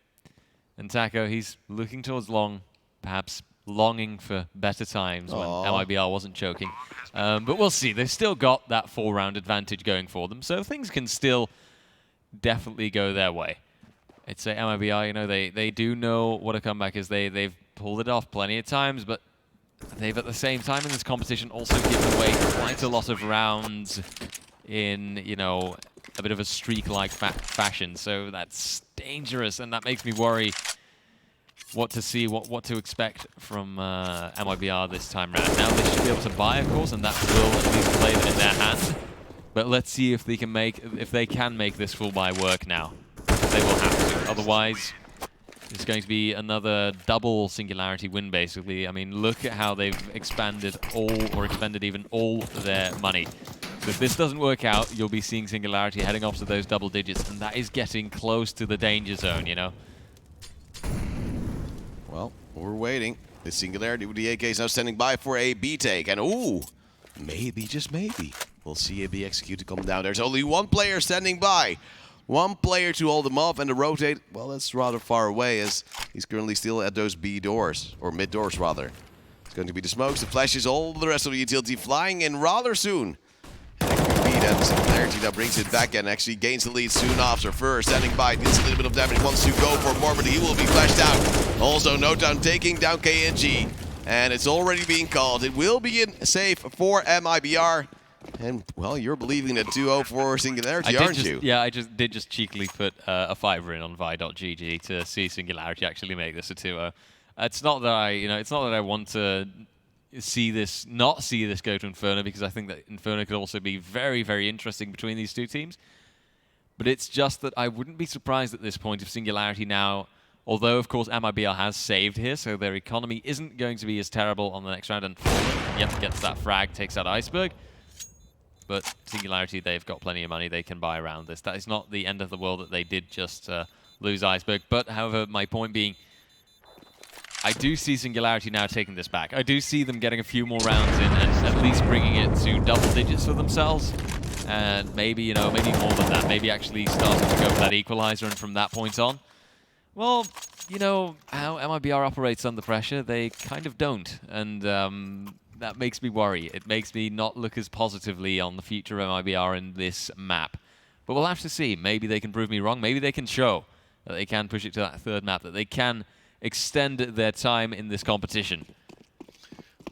And Taco, he's looking towards long, perhaps longing for better times when MiBR wasn't choking. But we'll see. They've still got that 4-round advantage going for them, so things can still definitely go their way. I'd say MiBR, you know, they do know what a comeback is. They've pulled it off plenty of times, but they've at the same time in this competition also given away quite a lot of rounds in, you know, a bit of a streak-like fashion. So that's dangerous, and that makes me worry what to see, what to expect from MiBR this time round. Now they should be able to buy, of course, and that will at least play them in their hand. But let's see if they can make this full buy work now. They will have to. Otherwise, it's going to be another double Singularity win, basically. I mean, look at how they've expended even all their money. So if this doesn't work out, you'll be seeing Singularity heading off to those double digits, and that is getting close to the danger zone, you know. Well, we're waiting. The Singularity with the AK is now standing by for a B take. And ooh, maybe, just maybe, we'll see a B executed come down. There's only one player standing by. One player to hold him off, and the rotate, well, that's rather far away as he's currently still at those B doors, or mid doors rather. It's going to be the smokes, the flashes, all the rest of the utility flying in rather soon. And Singularity now brings it back and actually gains the lead soon after. Fur standing by, deals a little bit of damage, wants to go for more, but he will be flashed out. Also, Notown taking down KNG, and it's already being called. It will be in safe for MiBR. And, well, you're believing that 2-0 for Singularity, aren't you? Yeah, I did just cheekily put a $5 in on Vi.gg to see Singularity actually make this a 2-0. It's not that I want to not see this go to Inferno, because I think that Inferno could also be very, very interesting between these two teams. But it's just that I wouldn't be surprised at this point if Singularity now, although of course MiBR has saved here, so their economy isn't going to be as terrible on the next round, and yet gets that frag, takes out Iceberg. But Singularity, they've got plenty of money, they can buy around this. That is not the end of the world that they did just lose Iceberg. But however, my point being, I do see Singularity now taking this back. I do see them getting a few more rounds in and at least bringing it to double digits for themselves. And maybe, you know, maybe more than that. Maybe actually starting to go for that equalizer, and from that point on, well, you know, how MiBR operates under pressure, they kind of don't. And that makes me worry. It makes me not look as positively on the future of MiBR in this map. But we'll have to see. Maybe they can prove me wrong. Maybe they can show that they can push it to that third map, that they can extend their time in this competition.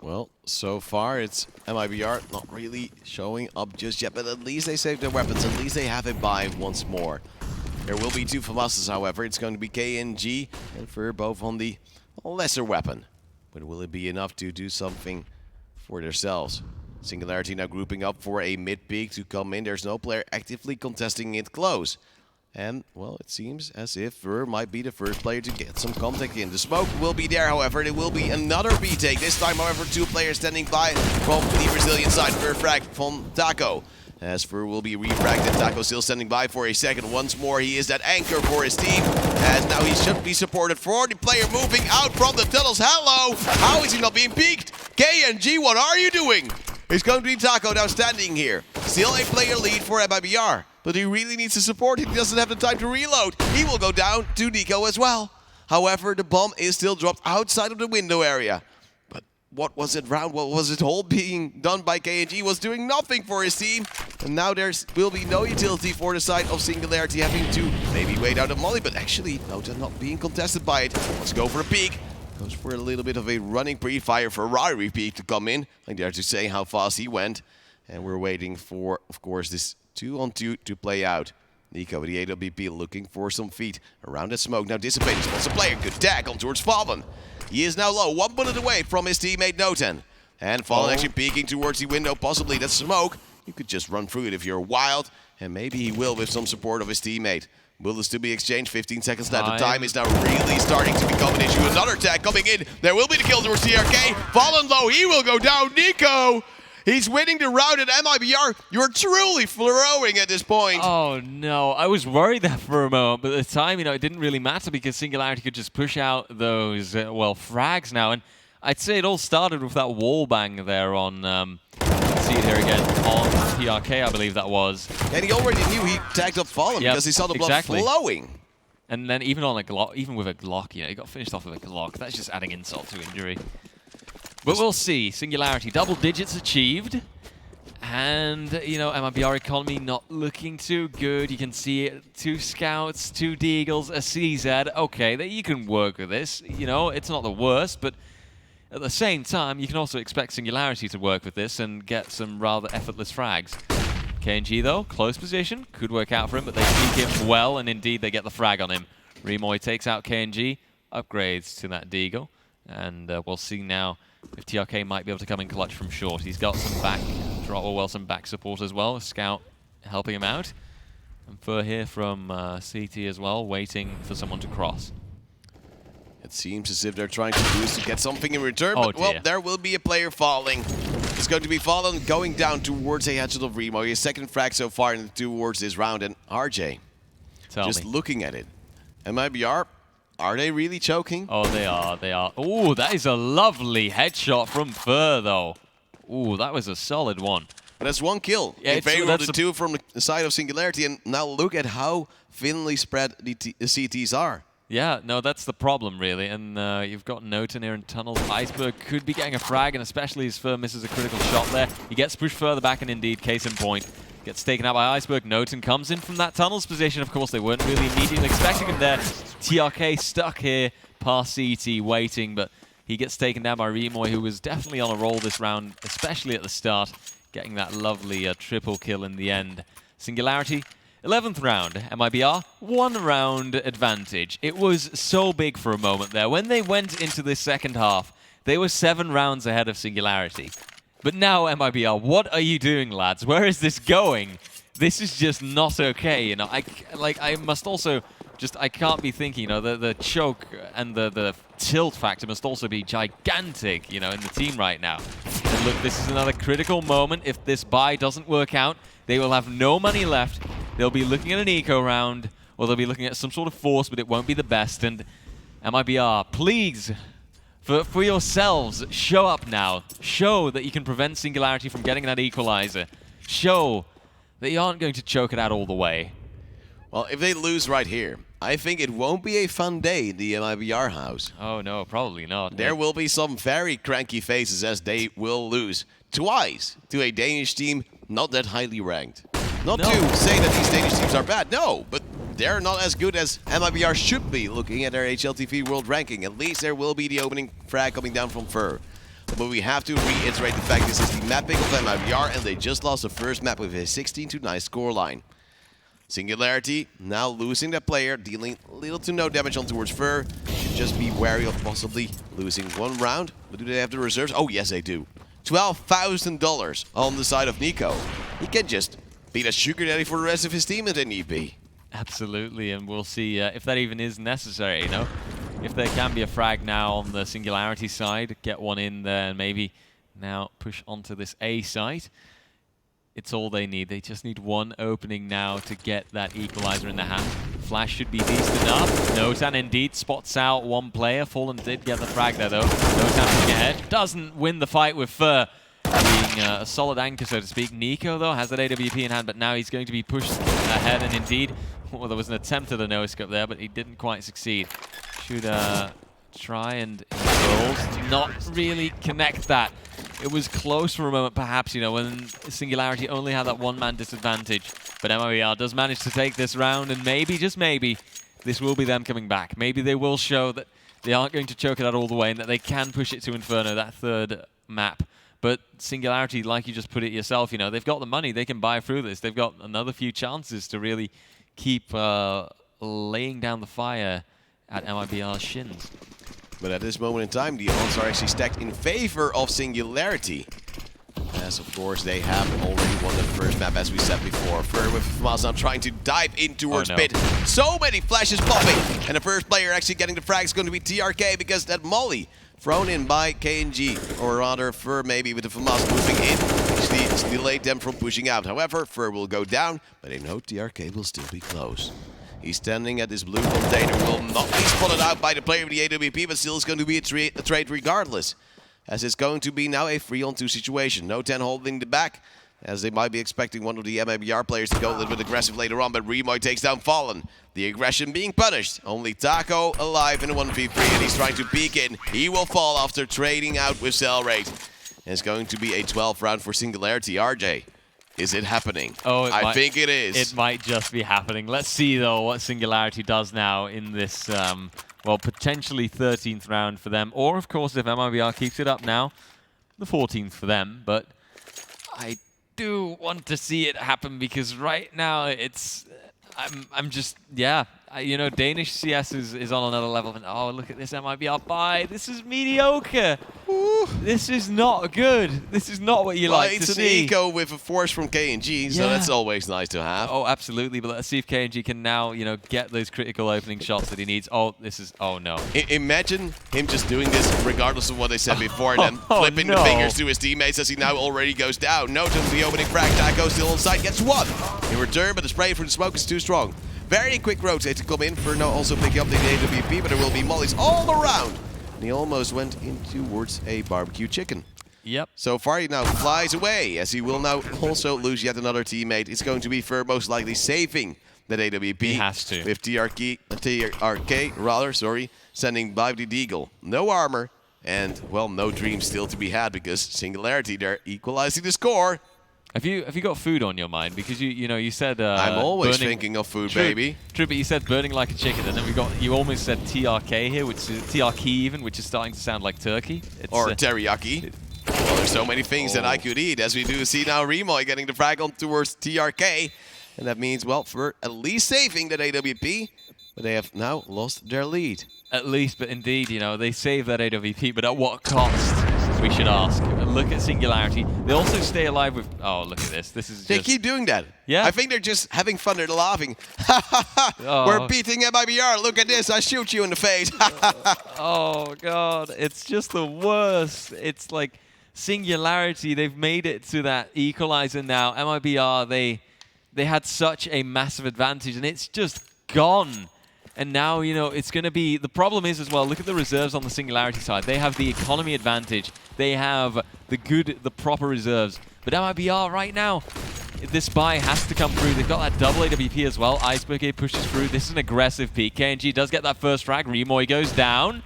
Well, so far it's MiBR not really showing up just yet, but at least they saved their weapons. At least they have it by once more. There will be two FAMASas, however. It's going to be KNG and Fur both on the lesser weapon. But will it be enough to do something for themselves? Singularity now grouping up for a mid-peak to come in. There's no player actively contesting it close. And, well, it seems as if Fur might be the first player to get some contact in. The smoke will be there, however. It will be another B-take. This time, however, two players standing by from the Brazilian side. Fur frag from Taco. As Fur will be refragged, and Taco still standing by for a second. Once more, he is that anchor for his team. As now he should be supported for the player moving out from the tunnels. Hello! How is he not being peeked? KNG, what are you doing? It's going to be Taco now standing here. Still a player lead for MiBR. But he really needs the support. He doesn't have the time to reload. He will go down to Nico as well. However, the bomb is still dropped outside of the window area. But what was it round? What was it all being done by KNG? Was doing nothing for his team. And now there will be no utility for the side of Singularity, having to maybe wait out a molly. But actually, no, they're not being contested by it. Let's go for a peek. Goes for a little bit of a running pre-fire Ferrari peek to come in. I dare to say how fast he went. And we're waiting for, of course, this 2-on-2 to play out. Nico with the AWP looking for some feet around that smoke. Now dissipating, spots a player. Good tackle towards Fallen. He is now low, 1 bullet away from his teammate Noten. And Fallen actually peeking towards the window, possibly that smoke. You could just run through it if you're wild. And maybe he will with some support of his teammate. Bullets to be exchanged, 15 seconds left. The time is now really starting to become an issue. Another tag coming in. There will be the kill towards TRK. Fallen low, he will go down. Nico! He's winning the round at MiBR. You're truly throwing at this point. Oh, no. I was worried there for a moment, but at the time, you know, it didn't really matter because Singularity could just push out those, well, frags now. And I'd say it all started with that wall bang there on, let's see it here again, on TRK, I believe that was. And he already knew he tagged up Fallen because he saw the blood flowing. And then even on a Glock, even with a Glock, you know, he got finished off with a Glock. That's just adding insult to injury. But we'll see. Singularity, double digits achieved. And, you know, MiBR economy not looking too good. You can see it. 2 scouts, 2 deagles, a CZ. Okay, you can work with this. You know, it's not the worst, but at the same time, you can also expect Singularity to work with this and get some rather effortless frags. KNG, though, close position. Could work out for him, but they peek him well, and indeed they get the frag on him. Remoy takes out KNG, upgrades to that deagle. And we'll see now if TRK might be able to come in clutch from short. He's got some back drop, or well, some back support as well. A scout helping him out. And Fur here from CT as well, waiting for someone to cross. It seems as if they're trying to boost to get something in return, but well, there will be a player falling. It's going to be Fallen going down towards a headshot of Remo. His second frag so far towards this round, and RJ, just looking at it. MiBR, are they really choking? Oh, they are, they are. Oh, that is a lovely headshot from Fur, though. Oh, that was a solid one. But that's 1 kill in favor of the 2 from the side of Singularity, and now look at how thinly spread the CTs are. Yeah, no, that's the problem, really. And you've got Noten here in tunnels. Iceberg could be getting a frag, and especially as Fur misses a critical shot there. He gets pushed further back, and indeed, case in point, gets taken out by Iceberg. Noten comes in from that tunnels position. Of course, they weren't really immediately expecting him there. TRK stuck here, past CT, waiting, but he gets taken down by Remoy, who was definitely on a roll this round, especially at the start, getting that lovely triple kill in the end. Singularity, 11th round, MiBR, 1 round advantage. It was so big for a moment there. When they went into the second half, they were 7 rounds ahead of Singularity. But now, MiBR, what are you doing, lads? Where is this going? This is just not okay, you know. I must also just, I can't be thinking, you know, the choke and the tilt factor must also be gigantic, you know, in the team right now. And look, this is another critical moment. If this buy doesn't work out, they will have no money left. They'll be looking at an eco round, or they'll be looking at some sort of force, but it won't be the best. And MiBR, please, for yourselves, show up now. Show that you can prevent Singularity from getting that equalizer. Show they aren't going to choke it out all the way. Well, if they lose right here, I think it won't be a fun day in the MiBR house. Oh no, probably not. There will be some very cranky faces as they will lose twice to a Danish team not that highly ranked. Not to say that these Danish teams are bad, no, but they're not as good as MiBR should be looking at their HLTV world ranking. At least there will be the opening frag coming down from Fur. But we have to reiterate the fact this is the map pick of MiBR, and they just lost the first map with a 16-9 scoreline. Singularity now losing that player, dealing little to no damage on towards Fur. Should just be wary of possibly losing one round. But do they have the reserves? Oh yes, they do. $12,000 on the side of Nico. He can just be the sugar daddy for the rest of his team if they need be. Absolutely, and we'll see if that even is necessary, you know? If there can be a frag now on the Singularity side, get one in there and maybe now push onto this A site. It's all they need. They just need one opening now to get that equalizer in the hand. Flash should be decent enough. Notan indeed spots out one player. Fallen did get the frag there though. Notan pushing ahead. Doesn't win the fight with Fur being a solid anchor, so to speak. Nico though has that AWP in hand, but now he's going to be pushed ahead, and indeed, well, there was an attempt at a no-scope there, but he didn't quite succeed. Should try and not really connect that. It was close for a moment, perhaps, you know, when Singularity only had that one-man disadvantage. But MiBR does manage to take this round, and maybe, just maybe, this will be them coming back. Maybe they will show that they aren't going to choke it out all the way and that they can push it to Inferno, that third map. But Singularity, like you just put it yourself, you know, they've got the money. They can buy through this. They've got another few chances to really keep laying down the fire at MiBR's shins. But at this moment in time, the odds are actually stacked in favor of Singularity. As, of course, they have already won the first map, as we said before. Fur with Famas now trying to dive in towards Pit. So many flashes popping. And the first player actually getting the frag is going to be TRK, because that molly thrown in by KNG, or rather Fur maybe with the Famas moving in, actually delayed them from pushing out. However, Fur will go down, but they know TRK will still be close. He's standing at this blue container, will not be spotted out by the player of the AWP, but still is going to be a trade regardless. As it's going to be now a 3-on-2 situation. No-10 holding the back, as they might be expecting one of the MiBR players to go a little bit aggressive later on, but Remoy takes down Fallen. The aggression being punished. Only Taco alive in a 1v3, and he's trying to peek in. He will fall after trading out with Cellrate. And it's going to be a 12th round for Singularity. RJ. Is it happening? Oh, I think it is. It might just be happening. Let's see, though, what Singularity does now in this, well, potentially 13th round for them. Or, of course, if MiBR keeps it up now, the 14th for them. But I do want to see it happen, because right now it's... I'm just... Yeah. You know, Danish CS is on another level. And, oh, look at this MiBR buy. This is mediocre. Ooh. This is not good. This is not what you like to see. It's an eco with a force from KNG, so that's always nice to have. Oh, absolutely. But let's see if KNG can now, you know, get those critical opening shots that he needs. Oh, this is... Oh, no. Imagine him just doing this regardless of what they said before, and then flipping the fingers to his teammates as he now already goes down. No to the opening frag. Taco still on site, gets one in return, but the spray from the smoke is too strong. Very quick rotate to come in. Furno also picking up the AWP, but there will be mollies all around. And he almost went in towards a barbecue chicken. Yep. So far he now flies away, as he will now also lose yet another teammate. It's going to be Fur most likely saving that AWP. He has to. With TRK rather, sending by the Deagle. No armor, and, well, no dreams still to be had, because Singularity, they're equalizing the score. Have you got food on your mind? Because you said I'm always thinking of food, baby. True, but you said burning like a chicken, and then you almost said TRK here, which is TRK even, which is starting to sound like turkey. Or teriyaki. Well, there's so many things that I could eat, as we do see now Remoy getting the frag on towards TRK, and that means, well, for at least saving that AWP, but they have now lost their lead. At least, but indeed, you know, they save that AWP, but at what cost? We should ask. Look at Singularity. They also stay alive with... Oh, look at this. This is They keep doing that. Yeah. I think they're just having fun. They're laughing. We're beating MiBR. Look at this. I shoot you in the face. Oh, God. It's just the worst. It's like Singularity. They've made it to that equalizer now. MiBR, they had such a massive advantage, and it's just gone. And now, you know, it's going to be... The problem is as well, look at the reserves on the Singularity side. They have the economy advantage. They have the proper reserves. But MiBR right now, this buy has to come through. They've got that double AWP as well. Iceberg here pushes through. This is an aggressive peak. KNG does get that first frag. Remoy goes down.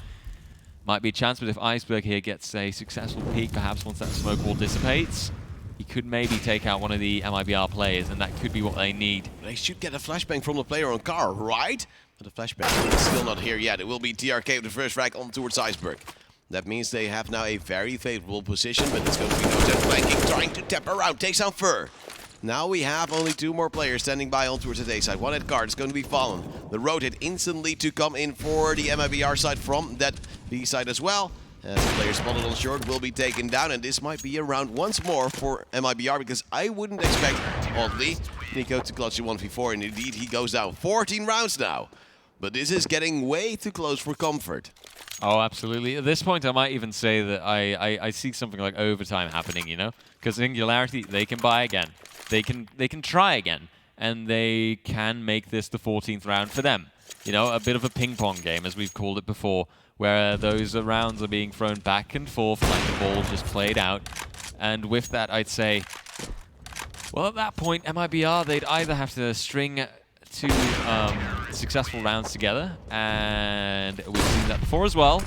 Might be a chance, but if Iceberg here gets a successful peak, perhaps once that smoke wall dissipates, he could maybe take out one of the MiBR players, and that could be what they need. They should get a flashbang from the player on car, right? But the flashbang is still not here yet. It will be TRK with the first frag on towards Iceberg. That means they have now a very favorable position, but it's going to be no flanking, trying to tap around, takes out Fur. Now we have only 2 more players standing by on towards the A side. One at guard is going to be Fallen. The rotate instantly to come in for the MiBR side from that B side as well. As the player spotted on short will be taken down, and this might be a round once more for MiBR, because I wouldn't expect, oddly, Nico to clutch the 1v4, and indeed he goes down. 14 rounds now, but this is getting way too close for comfort. Oh, absolutely. At this point, I might even say that I see something like overtime happening, you know? Because Singularity, they can buy again. They can try again, and they can make this the 14th round for them. You know, a bit of a ping-pong game, as we've called it before, where those rounds are being thrown back and forth like the ball just played out. And with that, I'd say, well, at that point, MiBR, they'd either have to string 2 successful rounds together, and we've seen that before as well.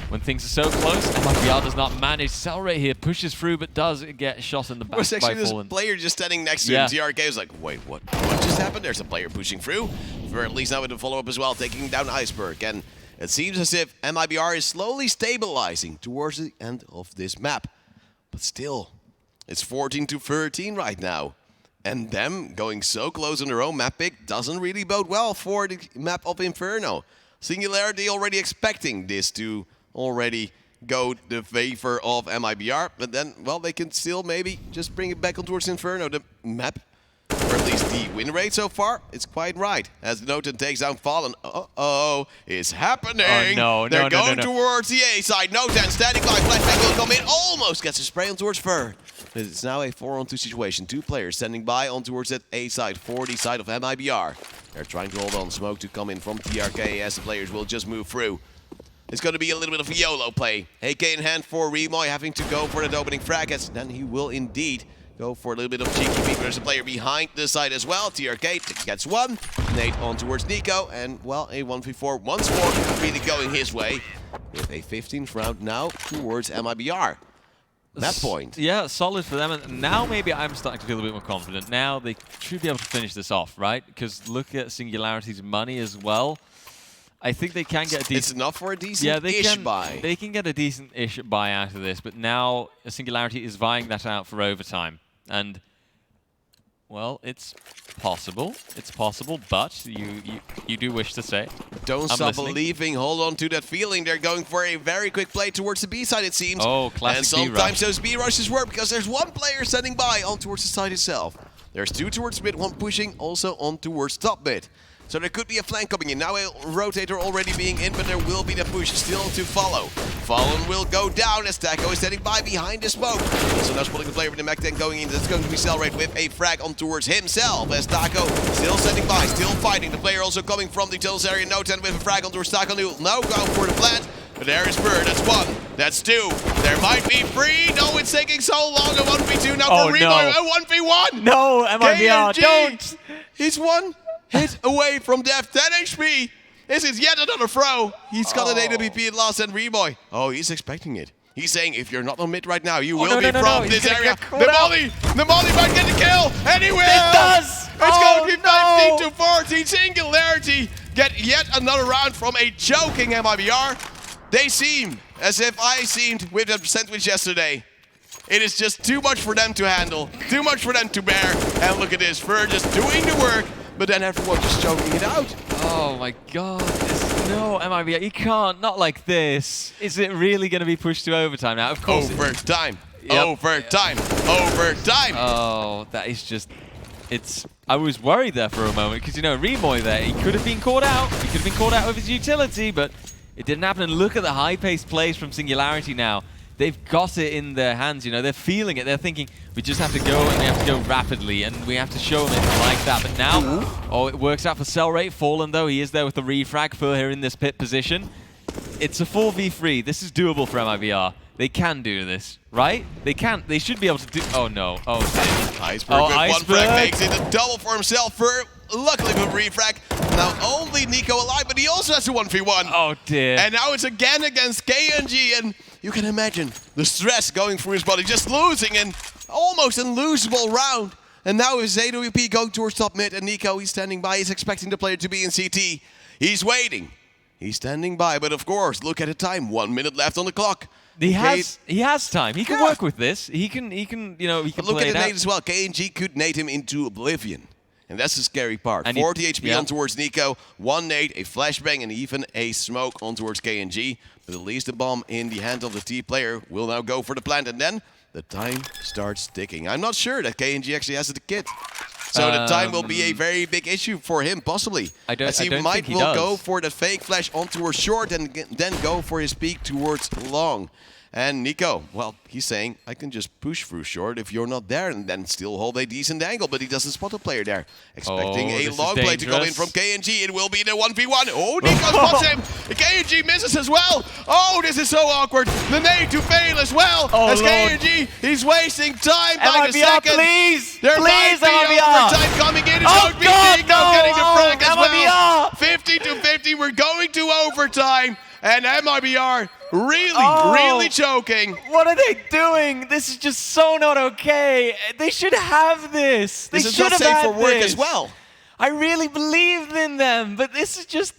When things are so close, MiBR does not manage. Cellrate here pushes through, but does get shot in the back was actually by Fallen. This player just standing next to him. TRK was like, wait, what just happened? There's a player pushing through. For at least now with the follow-up as well, taking down Iceberg. And it seems as if MiBR is slowly stabilizing towards the end of this map. But still, it's 14-13 right now. And them going so close on their own map pick doesn't really bode well for the map of Inferno. Singularity already expecting this to already go the favor of MiBR, but then, well, they can still maybe just bring it back on towards Inferno. The map, or at least the win rate so far, it's quite right. As Noten takes down Fallen. Uh-oh, it's happening. Oh, no, They're no, going no, no. towards the A side. Noten standing by, flashback will come in, almost gets a spray on towards Fur. It's now a 4-on-2 situation. 2 players standing by on towards that A side for the side of MiBR. They're trying to hold on smoke to come in from TRK as the players will just move through. It's going to be a little bit of a YOLO play. AK in hand for Remoy, having to go for that opening frag, as then he will indeed go for a little bit of cheeky peek. There's a player behind the side as well. TRK gets 1. Nate on towards Nico, and, well, a 1v4 once more really going his way with a 15th round now towards MiBR. That point. Yeah, solid for them. And now maybe I'm starting to feel a bit more confident. Now they should be able to finish this off, right? Because look at Singularity's money as well. I think they can get a decent... It's enough for a decent-ish buy. They can get a decent-ish buy out of this, but now Singularity is vying that out for overtime. And, well, it's possible. It's possible, but you do wish to say. Don't stop believing. Hold on to that feeling. They're going for a very quick play towards the B side, it seems. Oh, classic And sometimes those B rushes work because there's 1 player standing by on towards the side itself. There's 2 towards mid, 1 pushing also on towards top mid. So there could be a flank coming in. Now a rotator already being in, but there will be the push still to follow. Fallen will go down as Taco is standing by behind the smoke. Also now spotting the player with the mech tank going in. That's going to be Cellrate with a frag on towards himself. As Taco still standing by, still fighting. The player also coming from the tunnels area. Noten with a frag on towards Taco. No go for the plant. But there is Bird. That's 1. That's 2. There might be 3. No, it's taking so long. A 1v2 now for Remoy. A 1v1. No, MiBR, don't. He's 1 hit away from death. 10 HP. This is yet another throw. He's got an AWP at last, and Remoy. Oh, he's expecting it. He's saying, if you're not on mid right now, you will be from this area. The molly might get the kill. Anywhere. It does. It's going to be 15-14. Singularity get yet another round from a choking MiBR. They seem as if I seemed with a sandwich yesterday. It is just too much for them to handle, too much for them to bear. And look at this, Fur just doing the work, but then everyone just choking it out. Oh my god, no, MiBR, you can't, not like this. Is it really going to be pushed to overtime now? Of course. Overtime, Yep. overtime, overtime. Oh, that is just, I was worried there for a moment, because, you know, Remoy there, he could have been caught out. He could have been caught out of his utility, but it didn't happen. And look at the high-paced plays from Singularity now. They've got it in their hands, you know, they're feeling it. They're thinking, we just have to go, and we have to go rapidly, and we have to show them it like that. But now, oh, it works out for Cellrate. Fallen, though, he is there with the refrag for here in this pit position. It's a 4v3. This is doable for MiBR. They can do this, right? They can. They should be able to do. Oh no! Oh, Iceberg with one frag makes it a double for himself. Luckily for Refrag, now only Nico alive, but he also has a 1v1. Oh dear! And now it's again against KNG, and you can imagine the stress going through his body, just losing an almost unlosable round. And now is AWP going towards top mid, and Nico, he's standing by. He's expecting the player to be in CT. He's waiting. He's standing by, but of course, look at the time. 1 minute left on the clock. He has time. He can work with this. He can you know, he can look play at the it nade out. as well. KNG could nade him into oblivion. And that's the scary part. And 40 HP on towards Nico, 1 nade, a flashbang, and even a smoke on towards KNG. But at least the bomb in the hand of the T player will now go for the plant, and then the time starts ticking. I'm not sure that KNG actually has the kit. So the time will be a very big issue for him, possibly. As he might go for the fake flash on towards short and then go for his peek towards long. And Nico, well, he's saying, I can just push through short if you're not there and then still hold a decent angle, but he doesn't spot a player there. Expecting a long play to come in from KNG. It will be the 1v1. Oh, Nico spots him. KNG misses as well. Oh, this is so awkward. The nade to fail as well. As KNG, he's wasting time by the second. Please, there might be overtime coming in. It's going to be Nico getting the frag as well. 50 to 50. We're going to overtime. And MiBR really choking. What are they doing? This is just so not okay. They should have this. They should have safe for work as well. I really believed in them, but this is just,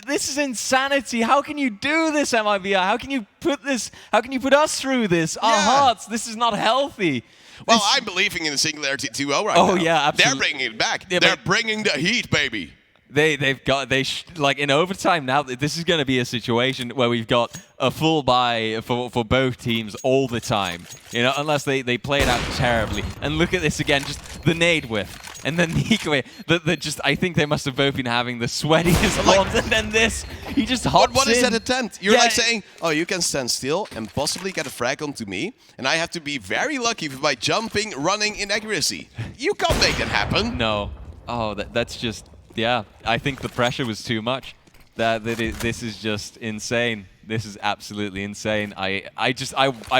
this is insanity. How can you do this, MiBR? How can you put this, how can you put us through this? Our hearts, this is not healthy. Well, I'm believing in the Singularity 2-0 right now. Oh yeah, absolutely. They're bringing it back. They're bringing the heat, baby. Like in overtime now, this is going to be a situation where we've got a full buy for both teams all the time, you know, unless they play it out terribly. And look at this again, just the nade whiff. And then Nico, I think they must have both been having the sweatiest bombs, and then this, he just hops in. What is that attempt? You're like saying, oh, you can stand still and possibly get a frag onto me, and I have to be very lucky by jumping, running in accuracy. You can't make that happen. No. Oh, that's just... Yeah, I think the pressure was too much. This is just insane. This is absolutely insane. I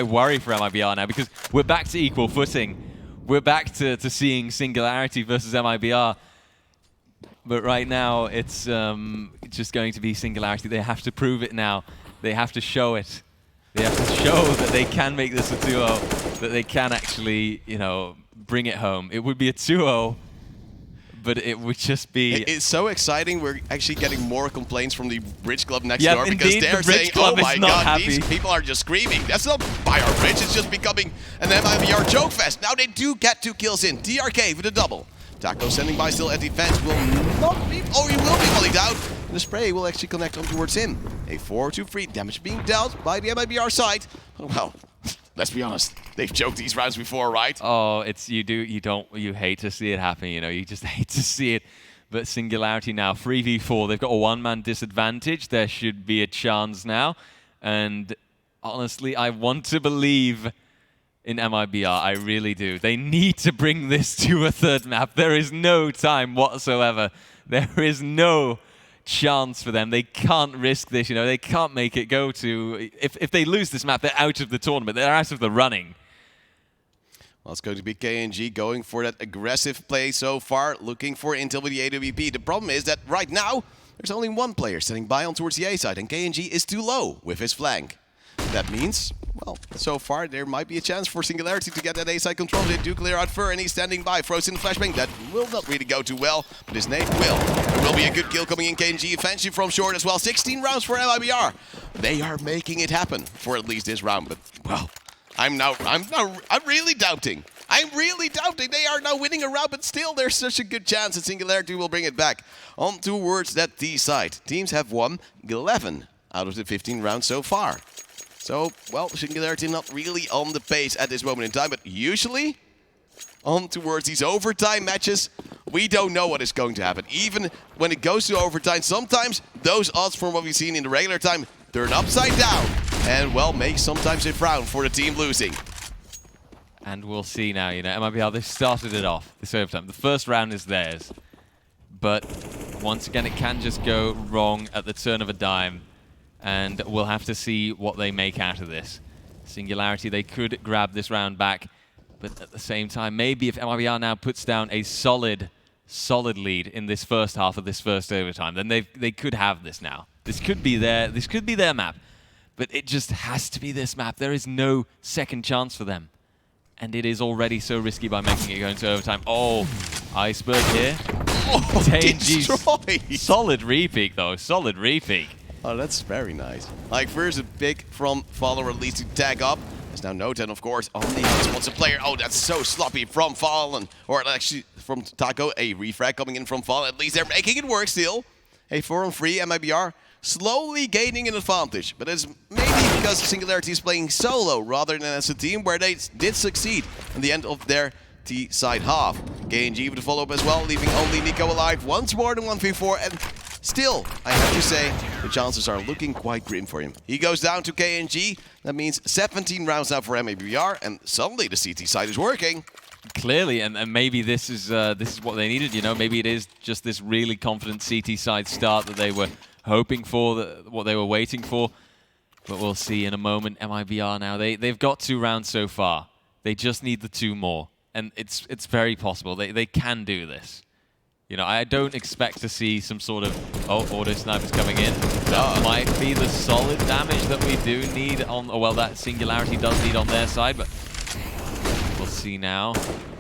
worry for MiBR now because we're back to equal footing. We're back to seeing Singularity versus MiBR. But right now, it's just going to be Singularity. They have to prove it now. They have to show it. They have to show that they can make this a 2-0, that they can actually, you know, bring it home. It would be a 2-0. But it would just be... It's so exciting. We're actually getting more complaints from the Bridge Club next door because they're saying, oh my god, these people are just screaming. That's not by our Bridge. It's just becoming an MiBR joke fest. Now they do get 2 kills in. TRK with a double. Taco standing by still at defense will not be... Oh, he will be volleyed out. And the spray will actually connect on towards him. A 4-2-3 damage being dealt by the MiBR side. Oh, well... Let's be honest, they've choked these rounds before, right? Oh, you hate to see it happen, you know, you just hate to see it. But Singularity now, 3v4, they've got a one-man disadvantage. There should be a chance now. And honestly, I want to believe in MiBR, I really do. They need to bring this to a third map. There is no time whatsoever. There is no chance for them. They can't risk this, you know. They can't make it go to... If they lose this map, they're out of the tournament. They're out of the running. Well, it's going to be KNG going for that aggressive play so far, looking for intel with the AWP. The problem is that right now, there's only one player standing by on towards the A side, and KNG is too low with his flank. That means, well, so far there might be a chance for Singularity to get that A-side control. They do clear out Fur, and he's standing by. Frozen flashbang, that will not really go too well, but his nade will. There will be a good kill coming in. KNG eventually from short as well. 16 rounds for MiBR. They are making it happen for at least this round, but, well, I'm really doubting. I'm really doubting. They are now winning a round, but still there's such a good chance that Singularity will bring it back on towards that D side. Teams have won 11 out of the 15 rounds so far. So, well, Singularity not really on the pace at this moment in time, but usually on towards these overtime matches, we don't know what is going to happen. Even when it goes to overtime, sometimes those odds from what we've seen in the regular time turn upside down and, well, make sometimes a frown for the team losing. And we'll see now, you know, MiBR, they started it off this overtime. The first round is theirs. But once again, it can just go wrong at the turn of a dime. and we'll have to see what they make out of this. Singularity, they could grab this round back, but at the same time, maybe if MiBR now puts down a solid lead in this first half of this first overtime, then they could have this now. This could be their map, but it just has to be this map. There is no second chance for them, and it is already so risky by making it go into overtime. Oh, iceberg here. Oh, destroyed. Solid repeat though, solid repeat. Oh, that's very nice. Like, first a pick from Follow, at least to tag up. There's now Noten, of course, on the responsive player. Oh, that's so sloppy from Fallen. Or actually from Taco, a refrag coming in from Fallen. At least they're making it work still. A 4-on-3, MiBR slowly gaining an advantage. But it's maybe because Singularity is playing solo rather than as a team, where they did succeed in the end of their T-side half. KNG with the follow-up as well, leaving only Nico alive once more than 1v4. And still, I have to say, the chances are looking quite grim for him. He goes down to KNG. That means 17 rounds now for MiBR, and suddenly the CT side is working. Clearly, and maybe this is what they needed. You know, maybe it is just this really confident CT side start that they were hoping for, what they were waiting for. But we'll see in a moment. MiBR now, they've got 2 rounds so far. They just need the 2 more, and it's very possible. They can do this. You know, I don't expect to see some sort of, auto snipers coming in. That might be the solid damage that we do need on, well, that Singularity does need on their side, but we'll see now.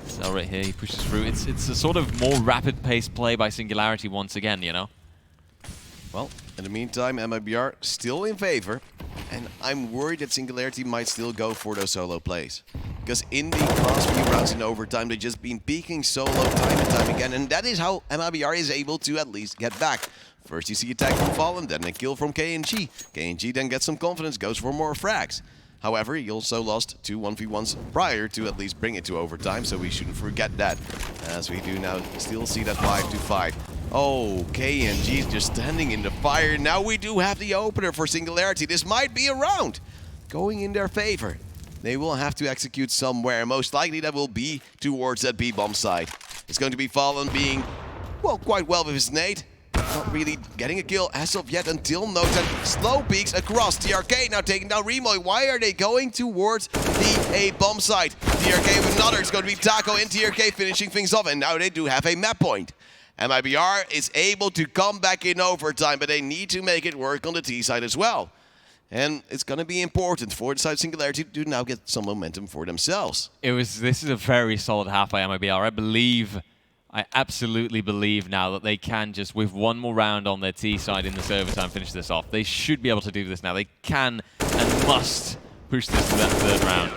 Cell right here, he pushes through. It's a sort of more rapid-paced play by Singularity once again, you know? Well, in the meantime, MiBR still in favor, and I'm worried that Singularity might still go for those solo plays. Because in the last few rounds in overtime, they've just been peeking solo time and time again, and that is how MiBR is able to at least get back. First you see a tag from Fallen, then a kill from KNG. KNG then gets some confidence, goes for more frags. However, he also lost 2 1v1s prior to at least bring it to overtime, so we shouldn't forget that. As we do now still see that 5-5. Oh, KNG is just standing in the fire. Now we do have the opener for Singularity. This might be a round going in their favor. They will have to execute somewhere. Most likely that will be towards that B-bomb side. It's going to be Fallen being, well, quite well with his nade. Not really getting a kill as of yet until Noten slow peeks across. TRK now taking down Remoy. Why are they going towards the A-bomb side? TRK with another. It's going to be Taco and TRK finishing things off. And now they do have a map point. MiBR is able to come back in overtime, but they need to make it work on the T side as well. And it's going to be important for the side Singularity to now get some momentum for themselves. This is a very solid half by MiBR. I absolutely believe now that they can just, with one more round on their T side in this overtime, finish this off. They should be able to do this now. They can and must push this to that 3rd round.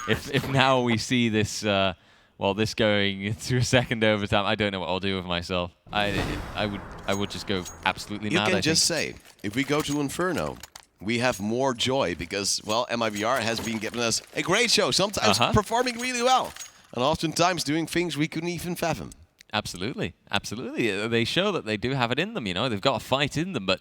If now we see this, this going into a 2nd overtime, I don't know what I'll do with myself. I would just go absolutely mad. You can just say, if we go to Inferno, we have more joy because, well, MiBR has been giving us a great show, sometimes performing really well, and oftentimes doing things we couldn't even fathom. Absolutely, absolutely. They show that they do have it in them, you know. They've got a fight in them, but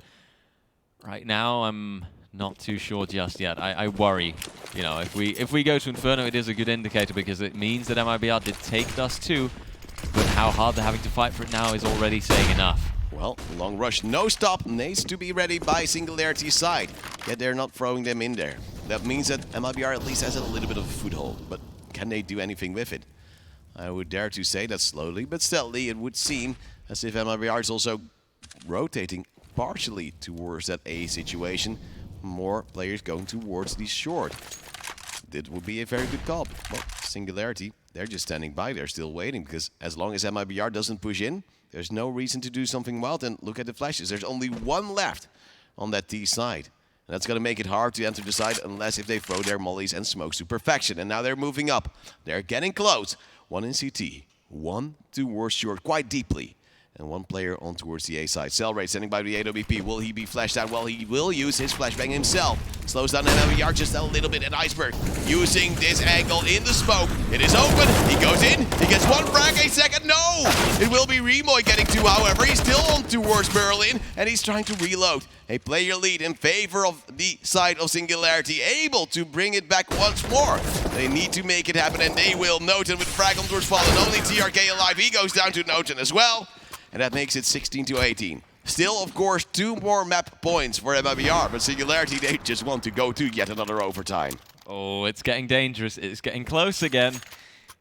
right now I'm not too sure just yet. I worry, you know, if we go to Inferno, it is a good indicator because it means that MiBR did take Dust 2, but how hard they're having to fight for it now is already saying enough. Well, long rush, no stop, needs to be ready by Singularity's side. Yet they're not throwing them in there. That means that MiBR at least has a little bit of a foothold, but can they do anything with it? I would dare to say that slowly but steadily it would seem as if MiBR is also rotating partially towards that A situation. More players going towards the short. That would be a very good call. Well, Singularity, they're just standing by. They're still waiting because as long as MiBR doesn't push in, there's no reason to do something wild. And look at the flashes. There's only 1 left on that T side. And that's going to make it hard to enter the side unless if they throw their mollies and smokes to perfection. And now they're moving up. They're getting close. 1 in CT, 1 towards short quite deeply. And 1 player on towards the A side. Cellrate standing by the AWP. Will he be flashed out? Well, he will use his flashbang himself. Slows down MiBR just a little bit at Iceberg. Using this angle in the smoke. It is open. He goes in. He gets 1 frag. A second. No! It will be Remoy getting 2, however. He's still on towards Berlin. And he's trying to reload. A player lead in favor of the side of Singularity. Able to bring it back once more. They need to make it happen. And they will. Noten with frag on towards Fallen. Only TRK alive. He goes down to Noten as well. And that makes it 16-18. Still, of course, 2 more map points for MiBR, but Singularity, they just want to go to yet another overtime. Oh, it's getting dangerous. It's getting close again.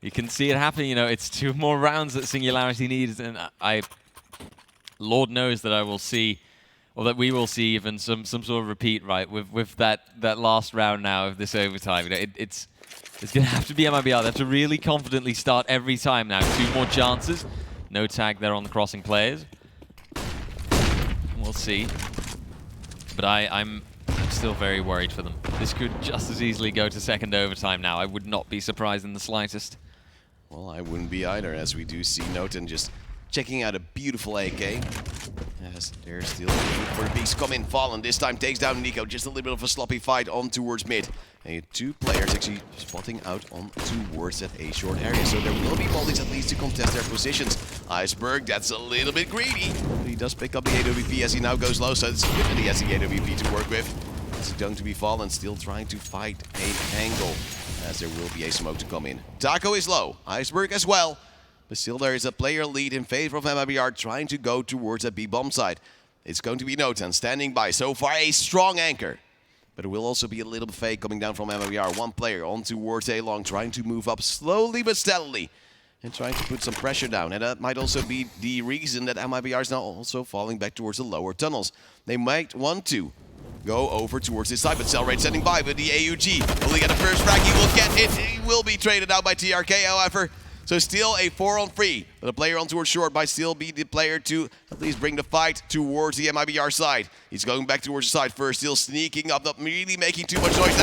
You can see it happening. You know, it's 2 more rounds that Singularity needs, and Lord knows that I will see, or that we will see even some sort of repeat, right, with that last round now of this overtime. You know, it's going to have to be MiBR. They have to really confidently start every time now. 2 more chances. No tag there on the crossing players. We'll see. But I'm still very worried for them. This could just as easily go to second overtime now. I would not be surprised in the slightest. Well, I wouldn't be either, as we do see Noten just checking out a beautiful AK. As they're still waiting for the beast come in. Fallen this time takes down Nico. Just a little bit of a sloppy fight on towards mid. And 2 players actually spotting out on towards that A short area. So there will be mollies at least to contest their positions. Iceberg, that's a little bit greedy. But he does pick up the AWP as he now goes low. So it's good that he has the AWP to work with. It's going to be Fallen still trying to fight an angle, as there will be a smoke to come in. Taco is low. Iceberg as well. But still there is a player lead in favor of MiBR trying to go towards a B-bomb side. It's going to be Noten standing by. So far a strong anchor. But it will also be a little bit fake coming down from MiBR. 1 player on towards A long, trying to move up slowly but steadily. And trying to put some pressure down. And that might also be the reason that MiBR is now also falling back towards the lower tunnels. They might want to go over towards this side, but Cellrate standing by with the AUG. Will he get the first frag? He will get it. He will be traded out by TRK, however. So still a 4-on-3, but a player on towards short might still be the player to at least bring the fight towards the MiBR side. He's going back towards the side first, still sneaking up, not really making too much noise.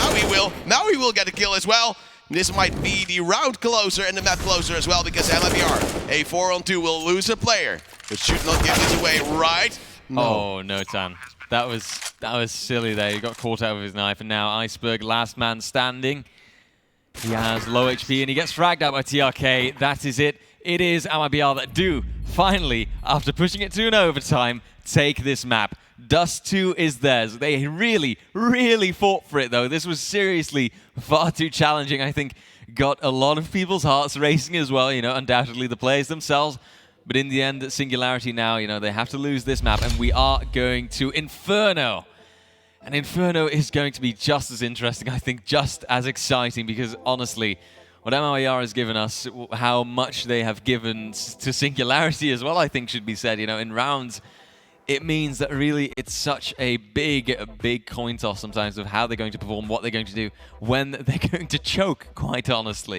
Now he will get a kill as well. This might be the round closer and the map closer as well, because MiBR, a 4-on-2, will lose a player, but should not give this away, right? No. Oh, no, Tan. That was silly there. He got caught out with his knife, and now Iceberg, last man standing. He has low HP and he gets fragged out by TRK. That is it. It is MiBR that do finally, after pushing it to an overtime, take this map. Dust 2 is theirs. They really, really fought for it though. This was seriously far too challenging. I think got a lot of people's hearts racing as well, you know, undoubtedly the players themselves. But in the end, Singularity now, you know, they have to lose this map and we are going to Inferno. And Inferno is going to be just as interesting, I think, just as exciting, because honestly, what MiBR has given us, how much they have given to Singularity as well, I think should be said. You know, in rounds, it means that really it's such a big coin toss sometimes of how they're going to perform, what they're going to do, when they're going to choke, quite honestly.